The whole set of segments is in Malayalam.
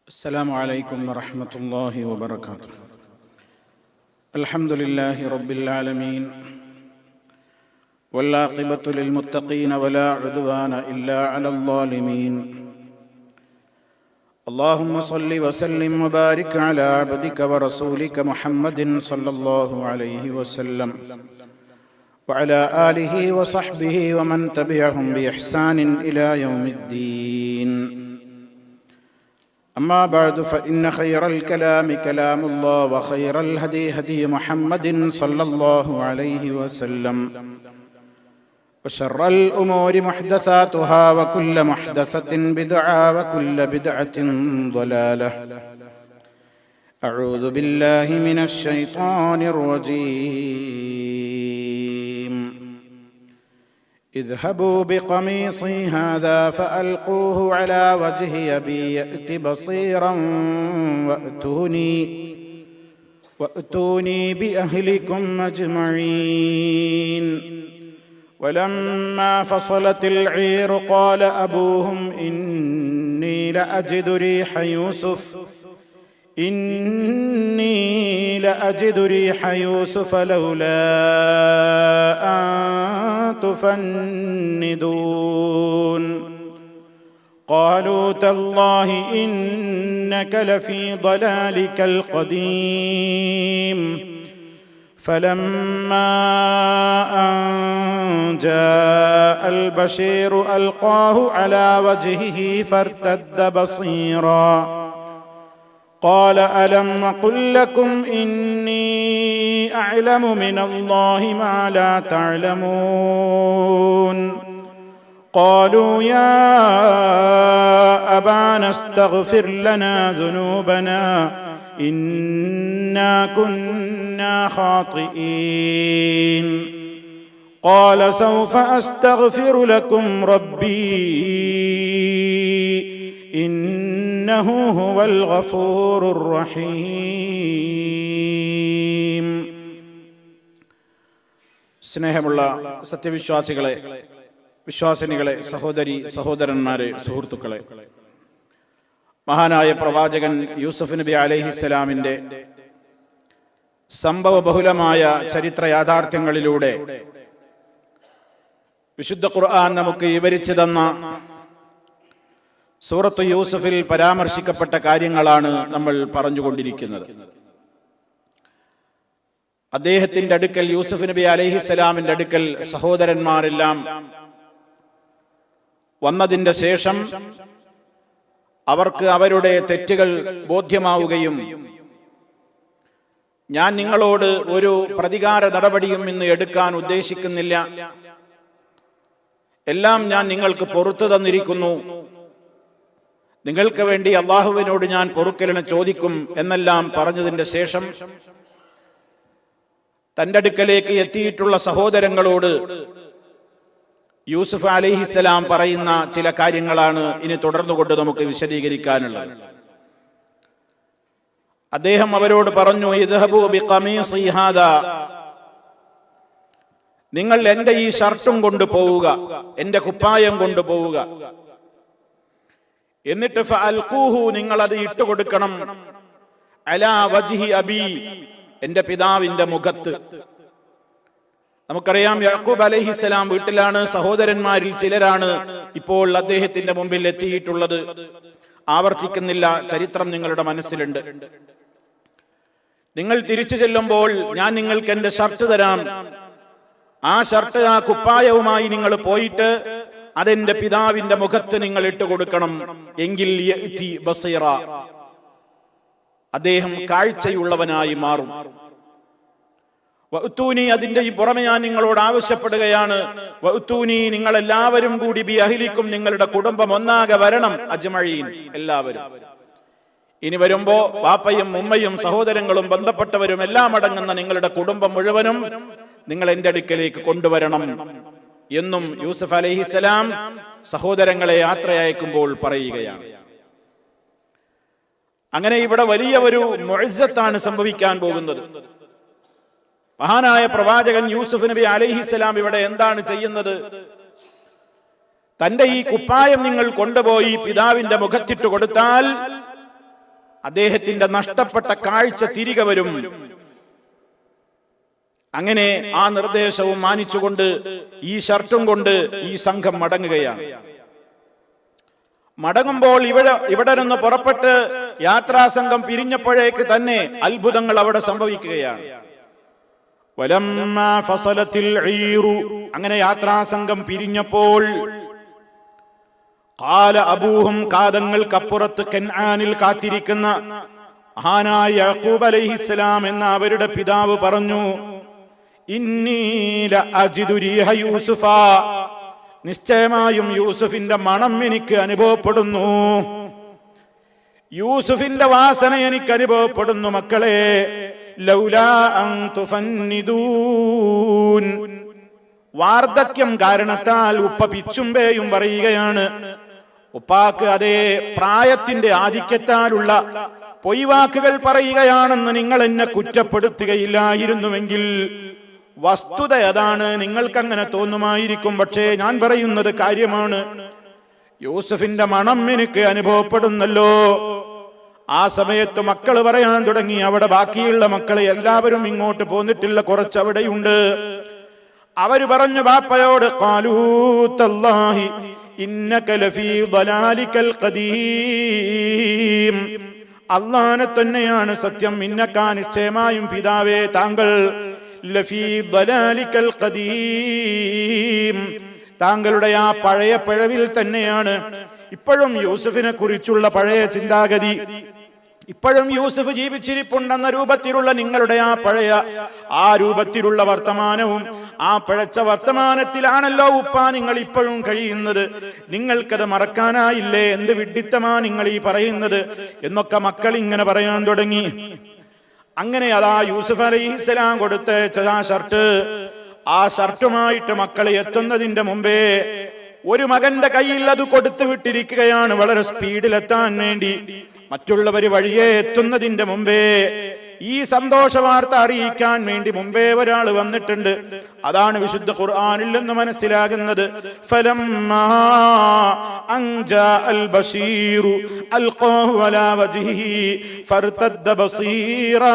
السلام عليكم ورحمة الله وبركاته. الحمد لله رب العالمين والعاقبة للمتقين ولا عدوان إلا على الظالمين. اللهم صل وسلم وبارك على عبدك ورسولك محمد صلى الله عليه وسلم وعلى آله وصحبه ومن تبعهم بإحسان إلى يوم الدين. أما بعد فإن خير الكلام كلام الله وخير الهدي هدي محمد صلى الله عليه وسلم وشر الأمور محدثاتها وكل محدثة بدعة وكل بدعة ضلالة. أعوذ بالله من الشيطان الرجيم. اذهبوا بقميصي هذا فألقوه على وجه أبي يأت بصيرا وأتوني بأهلكم أجمعين. ولما فصلت العير قال أبوهم إني لأجد ريح يوسف لولا أن تفندون. قالوا تالله إنك لفي ضلالك القديم. فلما أن جاء البشير ألقاه على وجهه فارتد بصيرا. قال ألم أقل لكم إني أعلم من الله ما لا تعلمون. قالوا يا أبانا استغفر لنا ذنوبنا إنا كنا خاطئين. قال سوف أستغفر لكم ربي إنه هو الغفور الرحيم. സ്നേഹമുള്ള സത്യവിശ്വാസികളെ, വിശ്വാസിനികളെ, സഹോദരി സഹോദരന്മാരെ, സുഹൃത്തുക്കളെ, മഹാനായ പ്രവാചകൻ യൂസുഫ് നബി അലൈഹിസ്സലാമിന്റെ സംഭവബഹുലമായ ചരിത്ര യാഥാർത്ഥ്യങ്ങളിലൂടെ വിശുദ്ധ ഖുർആൻ നമുക്ക് വിവരിച്ചു തന്ന സൂറത്ത് യൂസുഫിൽ പരാമർശിക്കപ്പെട്ട കാര്യങ്ങളാണ് നമ്മൾ പറഞ്ഞുകൊണ്ടിരിക്കുന്നത്. അദ്ദേഹത്തിന്റെ അടുക്കൽ, യൂസുഫ് നബി അലൈഹിസ്സലാമിന്റെ അടുക്കൽ സഹോദരന്മാരെല്ലാം വന്നതിന്റെ ശേഷം അവർക്ക് അവരുടെ തെറ്റുകൾ ബോധ്യമാവുകയും ഞാൻ നിങ്ങളോട് ഒരു പ്രതികാര നടപടിയും ഇന്ന് എടുക്കാൻ ഉദ്ദേശിക്കുന്നില്ല, എല്ലാം ഞാൻ നിങ്ങൾക്ക് പൊറുത്തു തന്നിരിക്കുന്നു, നിങ്ങൾക്ക് വേണ്ടി അള്ളാഹുവിനോട് ഞാൻ പൊറുക്കലിനെ ചോദിക്കും എന്നെല്ലാം പറഞ്ഞതിന്റെ ശേഷം തന്റെ അടുക്കലേക്ക് എത്തിയിട്ടുള്ള സഹോദരങ്ങളോട് യൂസുഫ് അലൈഹിസ്സലാം പറയുന്ന ചില കാര്യങ്ങളാണ് ഇനി തുടർന്നുകൊണ്ട് നമുക്ക് വിശദീകരിക്കാനുള്ളത്. അദ്ദേഹം അവരോട് പറഞ്ഞു, ഇദ്ഹബൂ ബിഖമീസി ഹാദാ, നിങ്ങൾ എന്റെ ഈ ഷർട്ടും കൊണ്ടുപോവുക, എന്റെ കുപ്പായം കൊണ്ടുപോവുക, എന്നിട്ട് ഫഅൽഖൂഹു, നിങ്ങൾ അത് ഇട്ടുകൊടുക്കണം, അലാ വജ്ഹി അബി, എന്റെ പിതാവിന്റെ മുഖത്ത്. നമുക്കറിയാം, യാക്കൂബ് അലൈഹിസ്സലാം വീട്ടിലാണ്. സഹോദരന്മാരിൽ ചിലരാണ് ഇപ്പോൾ അദ്ദേഹത്തിന്റെ മുമ്പിൽ എത്തിയിട്ടുള്ളത്. ആവർത്തിക്കുന്നില്ല, ചരിത്രം നിങ്ങളുടെ മനസ്സിലുണ്ട്. നിങ്ങൾ തിരിച്ചു ചെല്ലുമ്പോൾ ഞാൻ നിങ്ങൾക്ക് എന്റെ ഷർട്ട് തരാം, ആ ഷർട്ട്, ആ കുപ്പായവുമായി നിങ്ങൾ പോയിട്ട് അതെന്റെ പിതാവിന്റെ മുഖത്ത് നിങ്ങൾ ഇട്ടുകൊടുക്കണം, എങ്കിൽ യഅതി ബസീറ, അദ്ദേഹം കാഴ്ചയുള്ളവനായി മാറും. വഅ്തൂനി, അതിന്റെ ഈ പുറമെ ഞാൻ നിങ്ങളോട് ആവശ്യപ്പെടുകയാണ്, വഅ്തൂനി, നിങ്ങൾ എല്ലാവരും കൂടി ബി അഹ്ലിക്കും, നിങ്ങളുടെ കുടുംബം ഒന്നാകെ വരണം, അജ്മഈൻ, എല്ലാവരും. ഇനി വരുമ്പോ വാപ്പയും ഉമ്മയും സഹോദരങ്ങളും ബന്ധപ്പെട്ടവരും എല്ലാം അടങ്ങുന്ന നിങ്ങളുടെ കുടുംബം മുഴുവനും നിങ്ങൾ എന്റെ അടുക്കലേക്ക് കൊണ്ടുവരണം എന്നും യൂസുഫ് അലൈഹിസ്സലാം സഹോദരങ്ങളെ യാത്രയയക്കുമ്പോൾ പറയുകയാണ്. അങ്ങനെ ഇവിടെ വലിയ ഒരു മുഅ്ജിസത്താണ് സംഭവിക്കാൻ പോകുന്നത്. മഹാനായ പ്രവാചകൻ യൂസുഫ് നബി അലൈഹിസ്സലാം ഇവിടെ എന്താണ് ചെയ്യുന്നത്? തന്റെ ഈ കുപ്പായം നിങ്ങൾ കൊണ്ടുപോയി പിതാവിന്റെ മുഖത്തിട്ട് കൊടുത്താൽ അദ്ദേഹത്തിന്റെ നഷ്ടപ്പെട്ട കാഴ്ച തിരികെ വരും. അങ്ങനെ ആ നിർദ്ദേശവും മാനിച്ചുകൊണ്ട് ഈ ഷർട്ടും കൊണ്ട് ഈ സംഘം മടങ്ങുകയാണ്. മടങ്ങുമ്പോൾ ഇവിടെ നിന്ന് പുറപ്പെട്ട് യാത്രാസംഘം പിരിഞ്ഞപ്പോഴേക്ക് തന്നെ അത്ഭുതങ്ങൾ അവിടെ സംഭവിക്കുകയാണ്. വലമ്മാ ഫസലത്തിൽ ഈറു, അങ്ങനെ യാത്രാസംഘം പിരിഞ്ഞപ്പോൾ ഖാല അബൂഹും, കാതങ്ങൾക്കപ്പുറത്ത് കൻആനിൽ കാത്തിരിക്കുന്ന മഹാനായ യാക്കൂബ് അലൈഹിസ്സലാം എന്ന അവരുടെ പിതാവ് പറഞ്ഞു, ഇന്നീ ലഅജിദു റീഹ യൂസുഫ, നിശ്ചയമായും യൂസുഫിന്റെ മണം എനിക്ക് അനുഭവപ്പെടുന്നു, യൂസുഫിന്റെ വാസന എനിക്ക് അനുഭവപ്പെടുന്നു. മക്കളെ, ലൗലാ അൻ തുഫന്നിദൂൻ, വാർദ്ധക്യം കാരണത്താൽ ഉപ്പ പിച്ചുമ്പേയും പറയുകയാണ്. ഉപ്പാക്ക് അതേ പ്രായത്തിന്റെ ആധിക്യത്താലുള്ള പൊയ്വാക്കുകൾ പറയുകയാണെന്ന് നിങ്ങൾ എന്നെ കുറ്റപ്പെടുത്തുകയില്ലായിരുന്നുവെങ്കിൽ, വസ്തുത അതാണ്. നിങ്ങൾക്കങ്ങനെ തോന്നുമായിരിക്കും, പക്ഷേ ഞാൻ പറയുന്നത് കാര്യമാണ്. യൂസുഫിന്റെ മണം എനിക്ക് അനുഭവപ്പെടുന്നല്ലോ. ആ സമയത്ത് മക്കൾ പറയാൻ തുടങ്ങി, അവിടെ ബാക്കിയുള്ള മക്കളെ എല്ലാവരും ഇങ്ങോട്ട് പോന്നിട്ടില്ല, കുറച്ച് അവിടെയുണ്ട്. അവര് പറഞ്ഞു ബാപ്പയോട്, ഖാലൂ തല്ലാഹി ഇന്നക ലഫീ ളലാലികൽ ഖദീം, അല്ലാഹനെ തന്നെയാണ് സത്യം, ഇന്നക നിശ്ചയമായും പിതാവേ താങ്കൾ ലഫീ ളലാലികൽ ഖദീം, താങ്കളുടെ ആ പഴയ പിഴവിൽ തന്നെയാണ്. ഇപ്പോഴും യൂസുഫിനെ കുറിച്ചുള്ള പഴയ ചിന്താഗതി, ഇപ്പോഴും യൂസുഫ് ജീവിച്ചിരിപ്പുണ്ടെന്ന രൂപത്തിലുള്ള നിങ്ങളുടെ ആ പഴയ ആ രൂപത്തിലുള്ള വർത്തമാനവും, ആ പഴച്ച വർത്തമാനത്തിലാണല്ലോ ഉപ്പ നിങ്ങൾ ഇപ്പോഴും കഴിയുന്നത്. നിങ്ങൾക്കത് മറക്കാനായില്ലേ? എന്ത് വിഡ്ഢിത്തമാ നിങ്ങൾ ഈ പറയുന്നത് എന്നൊക്കെ മക്കൾ ഇങ്ങനെ പറയാൻ തുടങ്ങി. അങ്ങനെ അതാ യൂസുഫ് അലൈഹിസ്സലാം കൊടുത്ത ആ ഷർട്ടുമായിട്ട് മക്കൾ എത്തുന്നതിന്റെ മുമ്പേ ഒരു മകന്റെ കയ്യിൽ അത് കൊടുത്തു വിട്ടിരിക്കുകയാണ്, വളരെ സ്പീഡിലെത്താൻ വേണ്ടി. മറ്റുള്ളവർ വഴിയെ എത്തുന്നതിന്റെ മുമ്പേ ഈ സന്തോഷ വാർത്ത അറിയിക്കാൻ വേണ്ടി മുമ്പേ ഒരാൾ വന്നിട്ടുണ്ട്. അതാണ് വിശുദ്ധ ഖുർആനിൽ നിന്ന് മനസ്സിലാകുന്നത്. ഫലമ്മാ അൻ ജാഅൽ ബശീറു അൽഖാഹു അലാ വജ്ഹിഹി ഫർതദ്ദ ബസീറാ,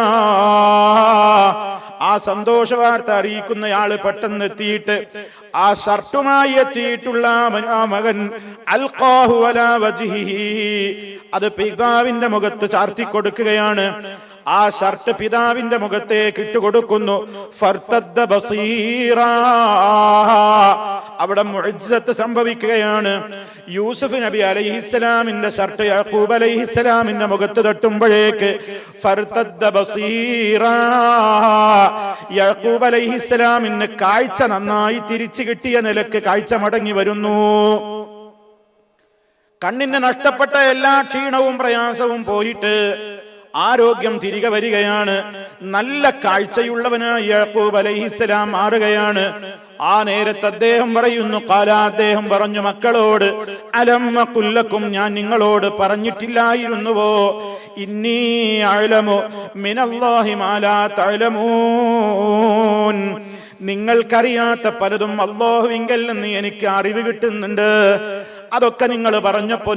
ആ സന്തോഷ വാർത്ത അറിയിക്കുന്നയാള് പെട്ടെന്ന് എത്തിയിട്ട് ആ ഷർട്ടുമായി എത്തിയിട്ടുള്ള ആ മകൻ അൽഖാഹു അലാ വജ്ഹിഹി, അത് പിതാവിന്റെ മുഖത്ത് ചാർത്തി കൊടുക്കുകയാണ്. ആ ഷർട്ട് പിതാവിന്റെ മുഖത്തേക്ക് ഇട്ടുകൊടുക്കുന്നു. ഫർതദ്ദ ബസീറാ, അവിടെ മുഅ്ജിസത്ത് സംഭവിക്കുകയാണ്. യൂസുഫ് നബി അലൈഹിസ്സലാമിന്റെ ഷർട്ട് യാക്കൂബ് അലൈഹിസ്സലാമിന്റെ മുഖത്ത് തട്ടുമ്പോഴേക്ക് ഫർതദ്ദ ബസീറാ, യാക്കൂബ് അലൈഹിസ്സലാമിന് കാഴ്ച നന്നായി തിരിച്ചു കിട്ടിയ നിലക്ക് കാഴ്ച മടങ്ങി വരുന്നു. കണ്ണിന് നഷ്ടപ്പെട്ട എല്ലാ ക്ഷീണവും പ്രയാസവും പോയിട്ട് ആരോഗ്യം തിരികെ വരികയാണ്. നല്ല കാഴ്ചയുള്ളവനായി യാക്കൂബ് അലൈഹിസ്സലാം മാറുകയാണ്. ആ നേരത്ത് അദ്ദേഹം പറയുന്നു, അദ്ദേഹം പറഞ്ഞു മക്കളോട്, അലം അഖുൽ ലക്കും, ഞാൻ നിങ്ങളോട് പറഞ്ഞിട്ടില്ലായിരുന്നുവോ, ഇന്നി അഅലമു മിനല്ലാഹി മാ ലാ തഅലമൂൻ, നിങ്ങൾക്കറിയാത്ത പലതും അല്ലാഹുവിങ്കൽ നിന്ന് എനിക്ക് അറിവ് കിട്ടുന്നുണ്ട്. അതൊക്കെ നിങ്ങൾ പറഞ്ഞപ്പോ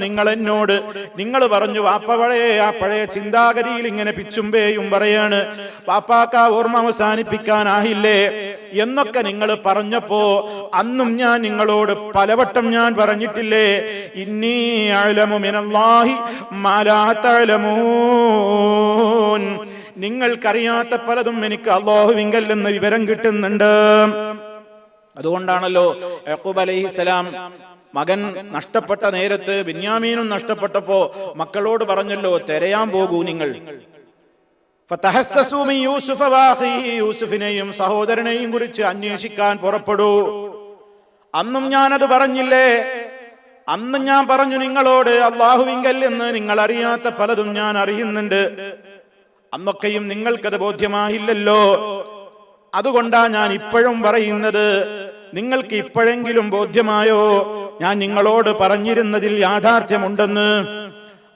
നിങ്ങൾ പറഞ്ഞു വാപ്പ പഴയ ചിന്താഗതിയിൽ ഇങ്ങനെ പിച്ചുമ്പേയും പറയാണ്, വാപ്പാക്ക ഓർമ്മ അവസാനിപ്പിക്കാനായില്ലേ എന്നൊക്കെ നിങ്ങൾ പറഞ്ഞപ്പോ അന്നും ഞാൻ നിങ്ങളോട് പലവട്ടം ഞാൻ പറഞ്ഞിട്ടില്ലേ, ഇന്നി അഅലമു മിനല്ലാഹി മാ ലാ തഅലമൂൻ, നിങ്ങൾക്കറിയാത്ത പലതും എനിക്ക് അല്ലാഹുവിങ്കൽ നിന്ന് വിവരം കിട്ടുന്നുണ്ട്. അതുകൊണ്ടാണല്ലോ യാക്കൂബ് അലൈഹിസ്സലാം മകൻ നഷ്ടപ്പെട്ട നേരത്ത്, ബിന്യാമീനും നഷ്ടപ്പെട്ടപ്പോ മക്കളോട് പറഞ്ഞല്ലോ, തിരയാൻ പോകൂ നിങ്ങൾ. ഫതഹസ്സസൂ മിൻ യൂസുഫ വഅഖീഹി, യൂസുഫിനെയും സഹോദരനെയും കുറിച്ച് അന്വേഷിക്കാൻ പുറപ്പെടൂ. അന്നും ഞാനത് പറഞ്ഞില്ലേ? അന്നും ഞാൻ പറഞ്ഞു നിങ്ങളോട്, അല്ലാഹുവിങ്കൽ എന്ന് നിങ്ങൾ അറിയാത്ത പലതും ഞാൻ അറിയുന്നുണ്ട്. അന്നൊക്കെയും നിങ്ങൾക്കത് ബോധ്യമായില്ലല്ലോ. അതുകൊണ്ടാ ഞാൻ ഇപ്പോഴും പറയുന്നത്. നിങ്ങൾക്ക് ഇപ്പോഴെങ്കിലും ബോധ്യമായോ ഞാൻ നിങ്ങളോട് പറഞ്ഞിരുന്നതിൽ യാഥാർത്ഥ്യമുണ്ടെന്ന്?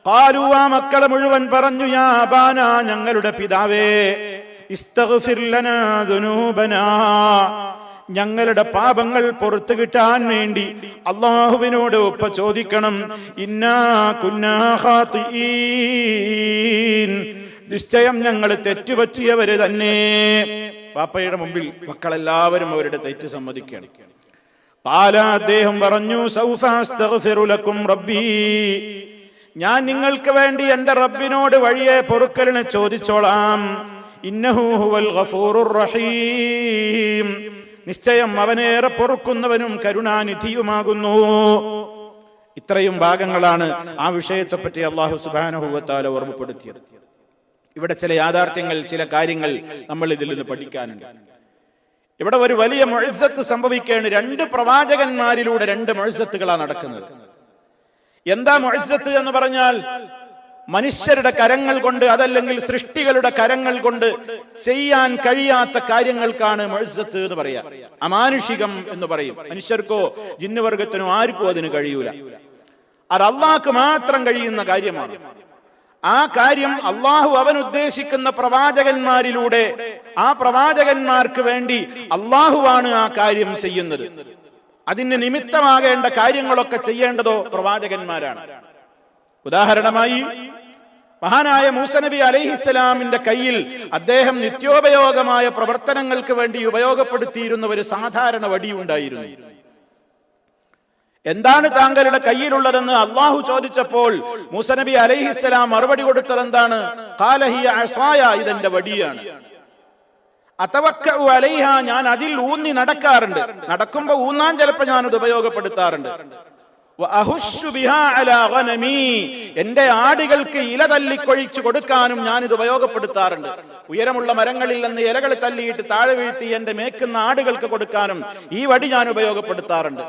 ഖാലൂ, ആ മക്കളെ മുഴുവൻ പറഞ്ഞു, യാ അബാനാ, ഞങ്ങളുടെ പിതാവേ, ഇസ്തഗ്ഫിർ ലനാ ദുനൂബനാ, ഞങ്ങളുടെ പാപങ്ങൾ പുറത്തു കിട്ടാൻ വേണ്ടി അള്ളാഹുവിനോട് ഒപ്പ ചോദിക്കണം. ഇന്നാ കുന്നാ ഖാതിഈൻ, നിശ്ചയം ഞങ്ങൾ തെറ്റുപറ്റിയവര് തന്നെ. പാപ്പയുടെ മുമ്പിൽ മക്കളെല്ലാവരും അവരുടെ തെറ്റ് സമ്മതിക്കുകയാണ്. ഖാല, അദ്ദേഹം പറഞ്ഞു, സൗഫ അസ്തഗ്ഫിറു ലക്കും റബ്ബി, ഞാൻ നിങ്ങൾക്ക് വേണ്ടി എന്റെ റബ്ബിനോട് വഴിയെ പൊറുക്കലിനെ ചോദിച്ചോളാം. ഇന്നഹു ഹുവൽ ഗഫൂറുർ റഹീം, നിശ്ചയം അവനേറെ പൊറുക്കുന്നവനും കരുണാനിധിയുമാകുന്നു. ഇത്രയും ഭാഗങ്ങളാണ് ആ വിഷയത്തെപ്പറ്റി അല്ലാഹു സുബ്ഹാനഹു വ തആല ഓർമ്മപ്പെടുത്തിയത്. ഇവിടെ ചില യാഥാർത്ഥ്യങ്ങൾ, ചില കാര്യങ്ങൾ നമ്മൾ ഇതിൽ നിന്ന് പഠിക്കാനുണ്ട്. ഇവിടെ ഒരു വലിയ മുഅ്ജിസത്ത് സംഭവിക്കുകയാണ്. 2 പ്രവാചകന്മാരിലൂടെ 2 മുഅ്ജിസത്തുകളാണ് നടക്കുന്നത്. എന്താ മുഅ്ജിസത്ത് എന്ന് പറഞ്ഞാൽ, മനുഷ്യരുടെ കരങ്ങൾ കൊണ്ട്, അതല്ലെങ്കിൽ സൃഷ്ടികളുടെ കരങ്ങൾ കൊണ്ട് ചെയ്യാൻ കഴിയാത്ത കാര്യങ്ങൾക്കാണ് മുഅ്ജിസത്ത് എന്ന് പറയാ. അമാനുഷികം എന്ന് പറയും. മനുഷ്യർക്കോ ജിന്നുവർഗത്തിനോ ആർക്കോ അതിന് കഴിയൂല. അത് അള്ളാഹ്ക്ക് മാത്രം കഴിയുന്ന കാര്യമാണ്. ആ കാര്യം അള്ളാഹു അവൻ ഉദ്ദേശിക്കുന്ന പ്രവാചകന്മാരിലൂടെ, ആ പ്രവാചകന്മാർക്ക് വേണ്ടി അള്ളാഹുവാണ് ആ കാര്യം ചെയ്യുന്നത്. അതിന് നിമിത്തമാകേണ്ട കാര്യങ്ങളൊക്കെ ചെയ്യേണ്ടതോ പ്രവാചകന്മാരാണ്. ഉദാഹരണമായി മഹാനായ മൂസ നബി അലൈഹിസ്സലാമിന്റെ കയ്യിൽ അദ്ദേഹം നിത്യോപയോഗമായ പ്രവർത്തനങ്ങൾക്ക് വേണ്ടി ഉപയോഗപ്പെടുത്തിയിരുന്ന ഒരു സാധാരണ വടിയുണ്ടായിരുന്നു. എന്താണ് താങ്കളുടെ കയ്യിലുള്ളതെന്ന് അള്ളാഹു ചോദിച്ചപ്പോൾ മൂസ നബി അലൈഹിസ്സലാം മറുപടി കൊടുത്തത് എന്താണ്? ഖാല ഹിയ അസായ, ഇതെന്റെ വടിയാണ്. അതവക്കഉ അലൈഹ, ഞാൻ അതിൽ ഊന്നി നടക്കാറുണ്ട്. നടക്കുമ്പോ ഊന്നാൻ ചിലപ്പോൾ ഞാനത് ഉപയോഗപ്പെടുത്താറുണ്ട്. വഅഹുശ്ശു ബിഹാ അലാ ഗനമി, എന്റെ ആടുകൾക്ക് ഇല തല്ലിക്കൊഴിച്ചു കൊടുക്കാനും ഞാൻ ഇത് ഉപയോഗപ്പെടുത്താറുണ്ട്. ഉയരമുള്ള മരങ്ങളിൽ നിന്ന് ഇലകൾ തല്ലിയിട്ട് താഴെ വീഴ്ത്തി എന്റെ മേക്കുന്ന ആടുകൾക്ക് കൊടുക്കാനും ഈ വടി ഞാൻ ഉപയോഗപ്പെടുത്താറുണ്ട്.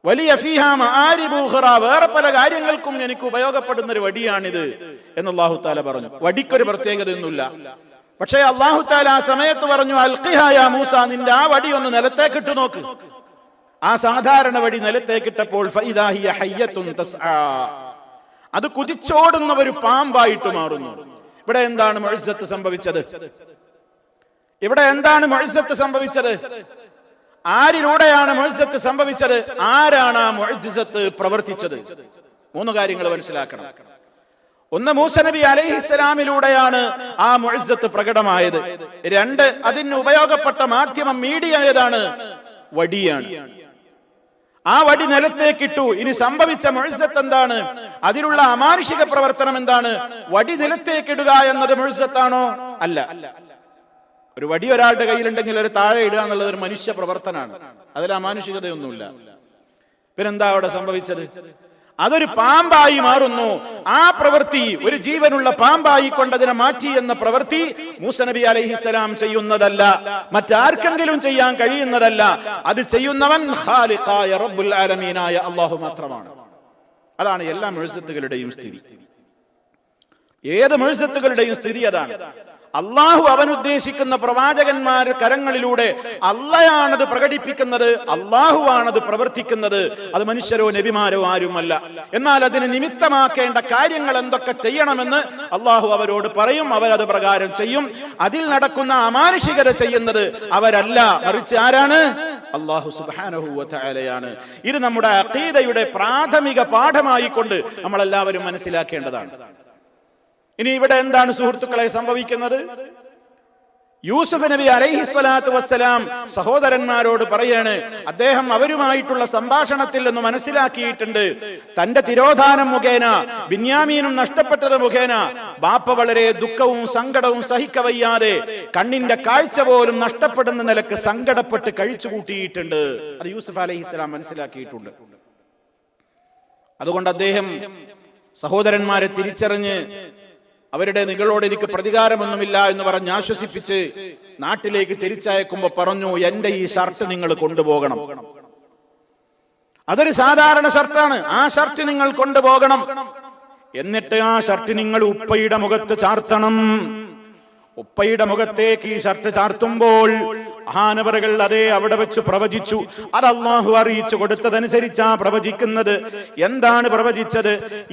വലിയ ഫീഹാ മആരിബു ഉഖറ, വേറെ പല കാര്യങ്ങൾക്കും എനിക്ക് ഉപയോഗപ്പെടുന്ന ഒരു വടിയാണിത് എന്ന് അല്ലാഹു തആല പറഞ്ഞു. വടിക്കൊരു പ്രത്യേകതയൊന്നുമില്ല. പക്ഷേ അല്ലാഹു തആല ആ സമയത്ത് പറഞ്ഞു, അൽഖിഹാ യാ മൂസ, നിന്റെ ആ വടി ഒന്ന് നിലത്തേക്കിട്ട് നോക്ക്. ആ സാധാരണ വടി നിലത്തേക്കിട്ടപ്പോൾ ഫഇദാ ഹിയ ഹയ്യത്തുൻ തസ്ആ, അത് കുതിച്ചോടുന്ന ഒരു പാമ്പായിട്ട് മാറുന്നു. ഇവിടെ എന്താണ് മുഅ്ജിസത്ത് സംഭവിച്ചത്? ഇവിടെ എന്താണ് മുഅ്ജിസത്ത് സംഭവിച്ചത്? ആരിലൂടെയാണ് മുഅ്ജിസത്ത് സംഭവിച്ചത്? ആരാണ് ആ മുഅ്ജിസത്ത് പ്രവർത്തിച്ചത്? 3 കാര്യങ്ങൾ മനസ്സിലാക്കണം. ഒന്ന്, മൂസ നബി അലൈഹിസ്സലാമിലൂടെയാണ് ആ മുഅ്ജിസത്ത് പ്രകടമായത്. 2, അതിന് ഉപയോഗപ്പെട്ട മാധ്യമം, മീഡിയ ഏതാണ്? വടിയാണ്. ആ വടി നിലത്തേക്കിട്ടു. ഇനി സംഭവിച്ച മുഅ്ജിസത്ത് എന്താണ്? അതിലുള്ള അമാനുഷിക പ്രവർത്തനം എന്താണ്? വടി നിലത്തേക്കിടുക എന്നത് മുഅ്ജിസത്താണോ? അല്ല. ഒരു വടി ഒരാളുടെ കയ്യിലുണ്ടെങ്കിൽ ഒരു താഴെ ഇടുക എന്നുള്ളത് ഒരു മനുഷ്യ പ്രവർത്തനമാണ്. അതിൽ അമാനുഷികതയൊന്നുമില്ല. പിന്നെന്താ അവിടെ സംഭവിച്ചത്? അതൊരു പാമ്പായി മാറുന്നു. ആ പ്രവൃത്തി, ഒരു ജീവനുള്ള പാമ്പായി കൊണ്ടതിനെ മാറ്റി എന്ന പ്രവൃത്തി മൂസ നബി അലൈഹിസ്സലാം ചെയ്യുന്നതല്ല, മറ്റാർക്കെങ്കിലും ചെയ്യാൻ കഴിയുന്നതല്ല. അത് ചെയ്യുന്നവൻ ഖാലിഖായ റബ്ബുൽ ആലമീനായ അല്ലാഹു മാത്രമാണ്. അതാണ് എല്ലാ മുഅ്ജിസത്തുകളുടെയും സ്ഥിതി. ഏത് മുഅ്ജിസത്തുകളുടെയും സ്ഥിതി അതാണ്. അള്ളാഹു അവൻ ഉദ്ദേശിക്കുന്ന പ്രവാചകന്മാർ കരങ്ങളിലൂടെ അള്ളയാണത് പ്രകടിപ്പിക്കുന്നത്, അള്ളാഹുവാണത് പ്രവർത്തിക്കുന്നത്. അത് മനുഷ്യരോ നബിമാരോ ആരുമല്ല. എന്നാൽ അതിന് നിമിത്തമാക്കേണ്ട കാര്യങ്ങൾ എന്തൊക്കെ ചെയ്യണമെന്ന് അള്ളാഹു അവരോട് പറയും. അവരത് പ്രകാരം ചെയ്യും. അതിൽ നടക്കുന്ന അമാനുഷികത ചെയ്യുന്നത് അവരല്ല, മറിച്ച് ആരാണ്? അല്ലാഹു സുബ്ഹാനഹു വ തആലയാണ്. ഇത് നമ്മുടെ അഖീദയുടെ പ്രാഥമിക പാഠമായി കൊണ്ട് നമ്മളെല്ലാവരും മനസ്സിലാക്കേണ്ടതാണ്. ഇനി ഇവിടെ എന്താണ് സുഹൃത്തുക്കളെ സംഭവിക്കുന്നത്? യൂസുഫ് നബി അലൈഹിസ്സലാത്തു വസ്സലാം സഹോദരന്മാരോട് പറയാണ്, അദ്ദേഹം അവരുമായിട്ടുള്ള സംഭാഷണത്തിൽ നിന്ന് മനസ്സിലാക്കിയിട്ടുണ്ട്, തന്റെ തിരോധാനം മുഖേന, ബിന്യാമീനും നഷ്ടപ്പെട്ടത് മുഖേന ബാപ്പ വളരെ ദുഃഖവും സങ്കടവും സഹിക്കവയ്യാതെ കണ്ണിന്റെ കാഴ്ച പോലും നഷ്ടപ്പെടുന്ന നിലക്ക് സങ്കടപ്പെട്ട് കഴിച്ചു കൂട്ടിയിട്ടുണ്ട്. അത് യൂസുഫ് അലൈഹിസ്സലാം മനസ്സിലാക്കിയിട്ടുണ്ട്. അതുകൊണ്ട് അദ്ദേഹം സഹോദരന്മാരെ തിരിച്ചറിഞ്ഞ് അവരുടെ നിങ്ങളോട് എനിക്ക് പ്രതികാരമൊന്നുമില്ല എന്ന് പറഞ്ഞ് ആശ്വസിപ്പിച്ച് നാട്ടിലേക്ക് തിരിച്ചയക്കുമ്പോ പറഞ്ഞു, എന്റെ ഈ ഷർട്ട് നിങ്ങൾ കൊണ്ടുപോകണം. അതൊരു സാധാരണ ഷർട്ടാണ്. ആ ഷർട്ട് നിങ്ങൾ കൊണ്ടുപോകണം. എന്നിട്ട് ആ ഷർട്ട് നിങ്ങൾ ഉപ്പയുടെ മുഖത്ത് ചാർത്തണം. ഉപ്പയുടെ മുഖത്തേക്ക് ഈ ഷർട്ട് ചാർത്തുമ്പോൾ മഹാനവറുകൾ അതേ അവിടെ വെച്ച് പ്രവചിച്ചു. അത് അല്ലാഹു അറിയിച്ചു കൊടുത്തതനുസരിച്ചാ പ്രവചിക്കുന്നത്. എന്താണ് പ്രവചിച്ചത്?